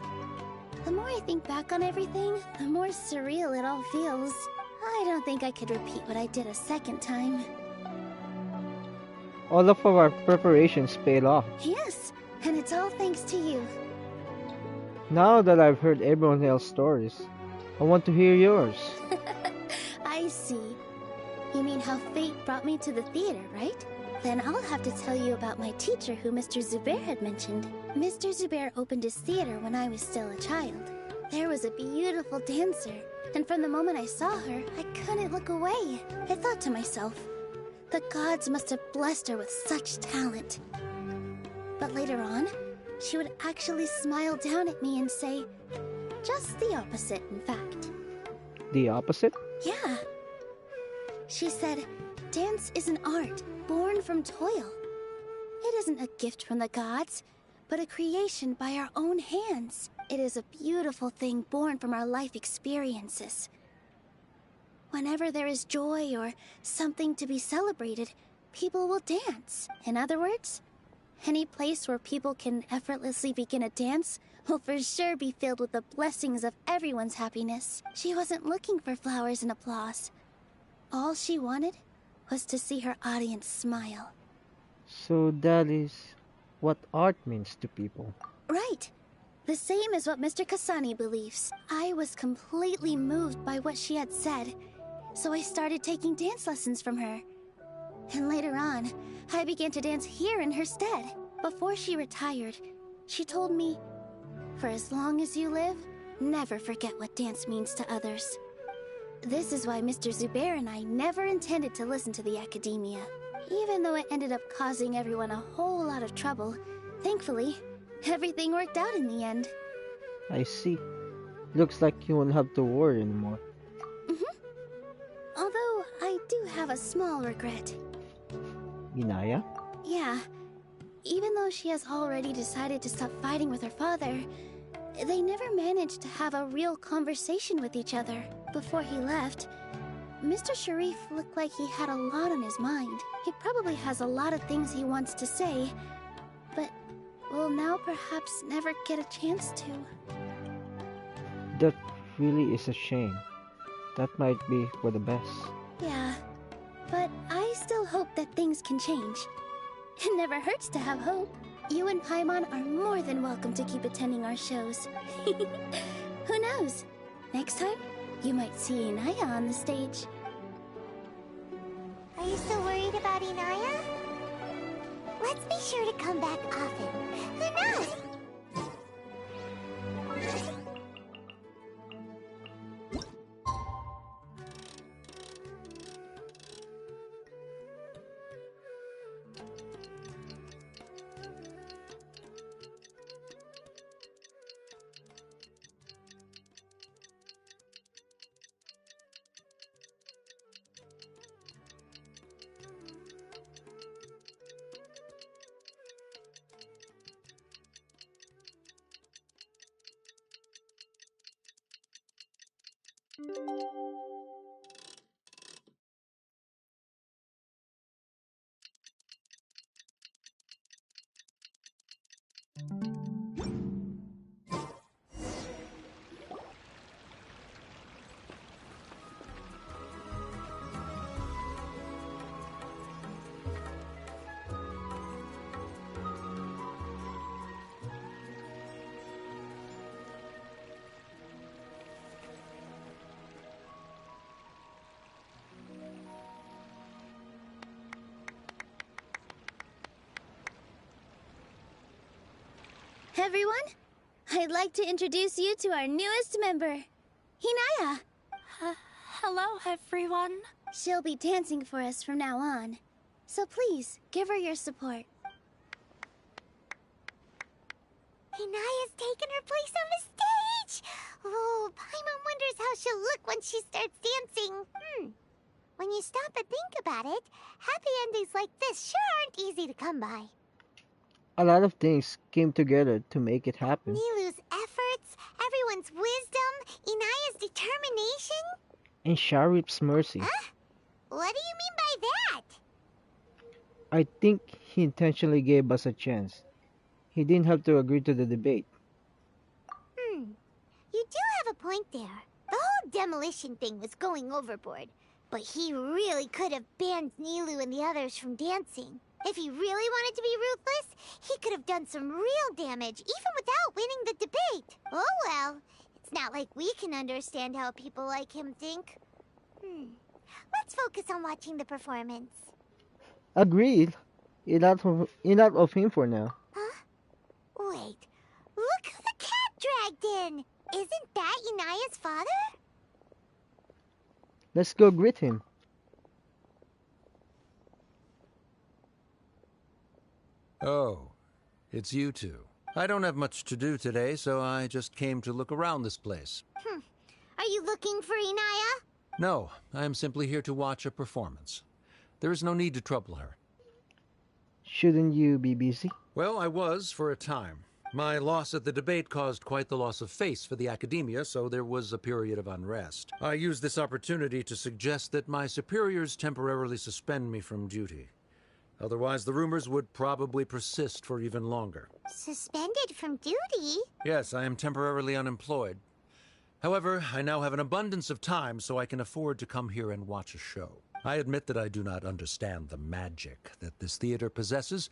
The more I think back on everything, the more surreal it all feels. I don't think I could repeat what I did a second time. All of our preparations paid off. Yes, and it's all thanks to you. Now that I've heard everyone else's stories, I want to hear yours. I see. You mean how fate brought me to the theater, right? Then I'll have to tell you about my teacher who Mr. Zubair had mentioned. Mr. Zubair opened his theater when I was still a child. There was a beautiful dancer, and from the moment I saw her, I couldn't look away. I thought to myself, the gods must have blessed her with such talent. But later on, she would actually smile down at me and say, just the opposite, in fact. The opposite? Yeah. She said, dance is an art born from toil. It isn't a gift from the gods, but a creation by our own hands. It is a beautiful thing born from our life experiences. Whenever there is joy or something to be celebrated, people will dance. In other words, any place where people can effortlessly begin a dance will for sure be filled with the blessings of everyone's happiness. She wasn't looking for flowers and applause. All she wanted was to see her audience smile. So that is what art means to people. Right. The same as what Mr. Kasani believes. I was completely moved by what she had said, so I started taking dance lessons from her. And later on, I began to dance here in her stead. Before she retired, she told me, for as long as you live, never forget what dance means to others. This is why Mr. Zubair and I never intended to listen to the academia. Even though it ended up causing everyone a whole lot of trouble, thankfully, everything worked out in the end. I see. Looks like you won't have to worry anymore. Although, I do have a small regret. Inaya? Yeah. Even though she has already decided to stop fighting with her father, they never managed to have a real conversation with each other. Before he left, Mr. Sharif looked like he had a lot on his mind. He probably has a lot of things he wants to say, but will now perhaps never get a chance to. That really is a shame. That might be for the best. Yeah, but I still hope that things can change. It never hurts to have hope. You and Paimon are more than welcome to keep attending our shows. Who knows? Next time, you might see Inaya on the stage. Are you so worried about Inaya? Let's be sure to come back often. Who knows? Everyone, I'd like to introduce you to our newest member, Hinaya. Hello, everyone. She'll be dancing for us from now on, so please give her your support. Inaya's taken her place on the stage! Oh, Paimon wonders how she'll look when she starts dancing. When you stop and think about it, happy endings like this sure aren't easy to come by. A lot of things came together to make it happen. Nilou's efforts, everyone's wisdom, Inaya's determination. And Sharif's mercy. Huh? What do you mean by that? I think he intentionally gave us a chance. He didn't have to agree to the debate. You do have a point there. The whole demolition thing was going overboard. But he really could have banned Nilou and the others from dancing. If he really wanted to be ruthless, he could have done some real damage, even without winning the debate. Oh well, it's not like we can understand how people like him think. Let's let's focus on watching the performance. Agreed. Enough of him for now. Huh? Wait, look who the cat dragged in! Isn't that Inaya's father? Let's go greet him. Oh, it's you two. I don't have much to do today, so I just came to look around this place. Are you looking for Inaya? No, I am simply here to watch a performance. There is no need to trouble her. Shouldn't you be busy? Well, I was for a time. My loss at the debate caused quite the loss of face for the academia, so there was a period of unrest. I used this opportunity to suggest that my superiors temporarily suspend me from duty. Otherwise, the rumors would probably persist for even longer. Suspended from duty? Yes, I am temporarily unemployed. However, I now have an abundance of time, so I can afford to come here and watch a show. I admit that I do not understand the magic that this theater possesses,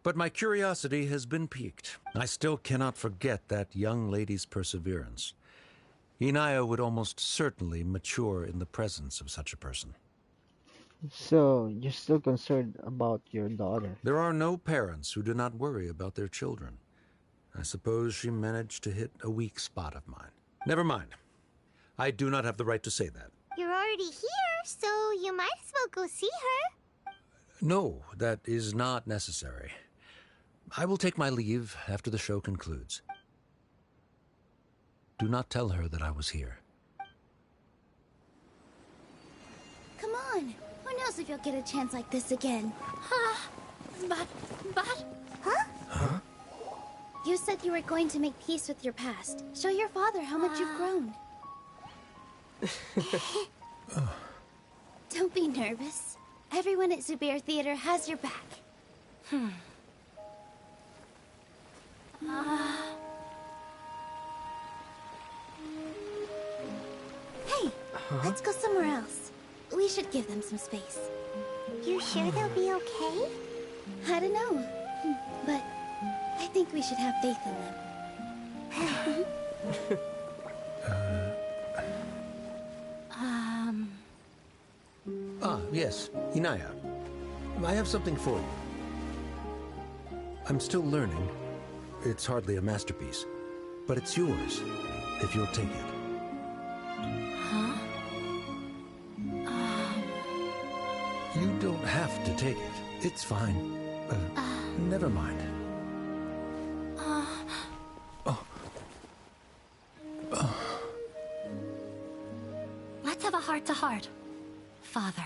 but my curiosity has been piqued. I still cannot forget that young lady's perseverance. Inaya would almost certainly mature in the presence of such a person. So, you're still concerned about your daughter? There are no parents who do not worry about their children. I suppose she managed to hit a weak spot of mine. Never mind. I do not have the right to say that. You're already here, so you might as well go see her. No, that is not necessary. I will take my leave after the show concludes. Do not tell her that I was here. Come on. Who knows if you'll get a chance like this again? But... Huh? Huh? You said you were going to make peace with your past. Show your father how much you've grown. Don't be nervous. Everyone at Zubair Theater has your back. Hey, let's go somewhere else. We should give them some space. You sure they'll be okay? I don't know, but I think we should have faith in them. Yes, Inaya. I have something for you. I'm still learning. It's hardly a masterpiece, but it's yours, if you'll take it. Huh? You don't have to take it. It's fine. Never mind. Let's have a heart-to-heart. Father.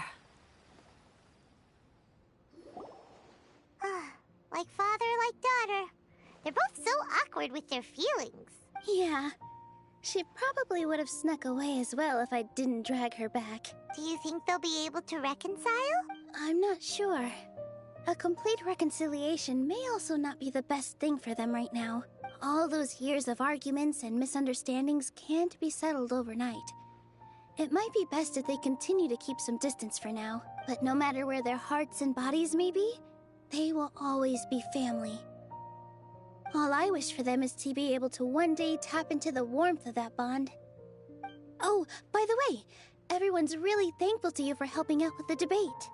Like father, like daughter. They're both so awkward with their feelings. Yeah. She probably would have snuck away as well if I didn't drag her back. Do you think they'll be able to reconcile? I'm not sure. A complete reconciliation may also not be the best thing for them right now. All those years of arguments and misunderstandings can't be settled overnight. It might be best if they continue to keep some distance for now. But no matter where their hearts and bodies may be, they will always be family. All I wish for them is to be able to one day tap into the warmth of that bond. Oh, by the way, everyone's really thankful to you for helping out with the debate.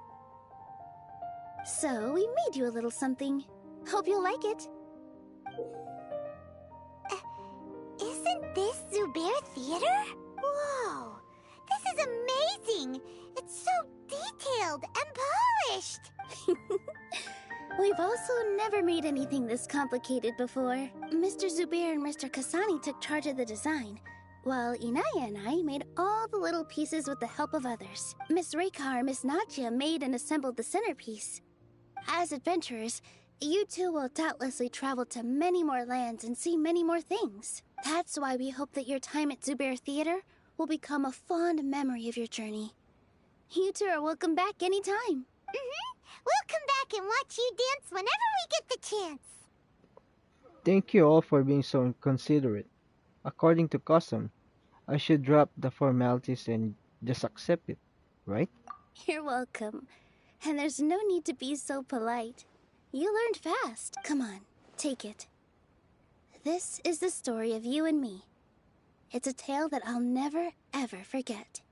So, we made you a little something. Hope you'll like it. Isn't this Zubair Theater? Whoa! This is amazing! It's so detailed and polished! We've also never made anything this complicated before. Mr. Zubair and Mr. Kasani took charge of the design, while Inaya and I made all the little pieces with the help of others. Miss Reikar and Miss Nadia made and assembled the centerpiece. As adventurers, you two will doubtlessly travel to many more lands and see many more things. That's why we hope that your time at Zubair Theater will become a fond memory of your journey. You two are welcome back anytime. We'll come back and watch you dance whenever we get the chance. Thank you all for being so considerate. According to custom, I should drop the formalities and just accept it, right? You're welcome. And there's no need to be so polite. You learned fast. Come on, take it. This is the story of you and me. It's a tale that I'll never, ever forget.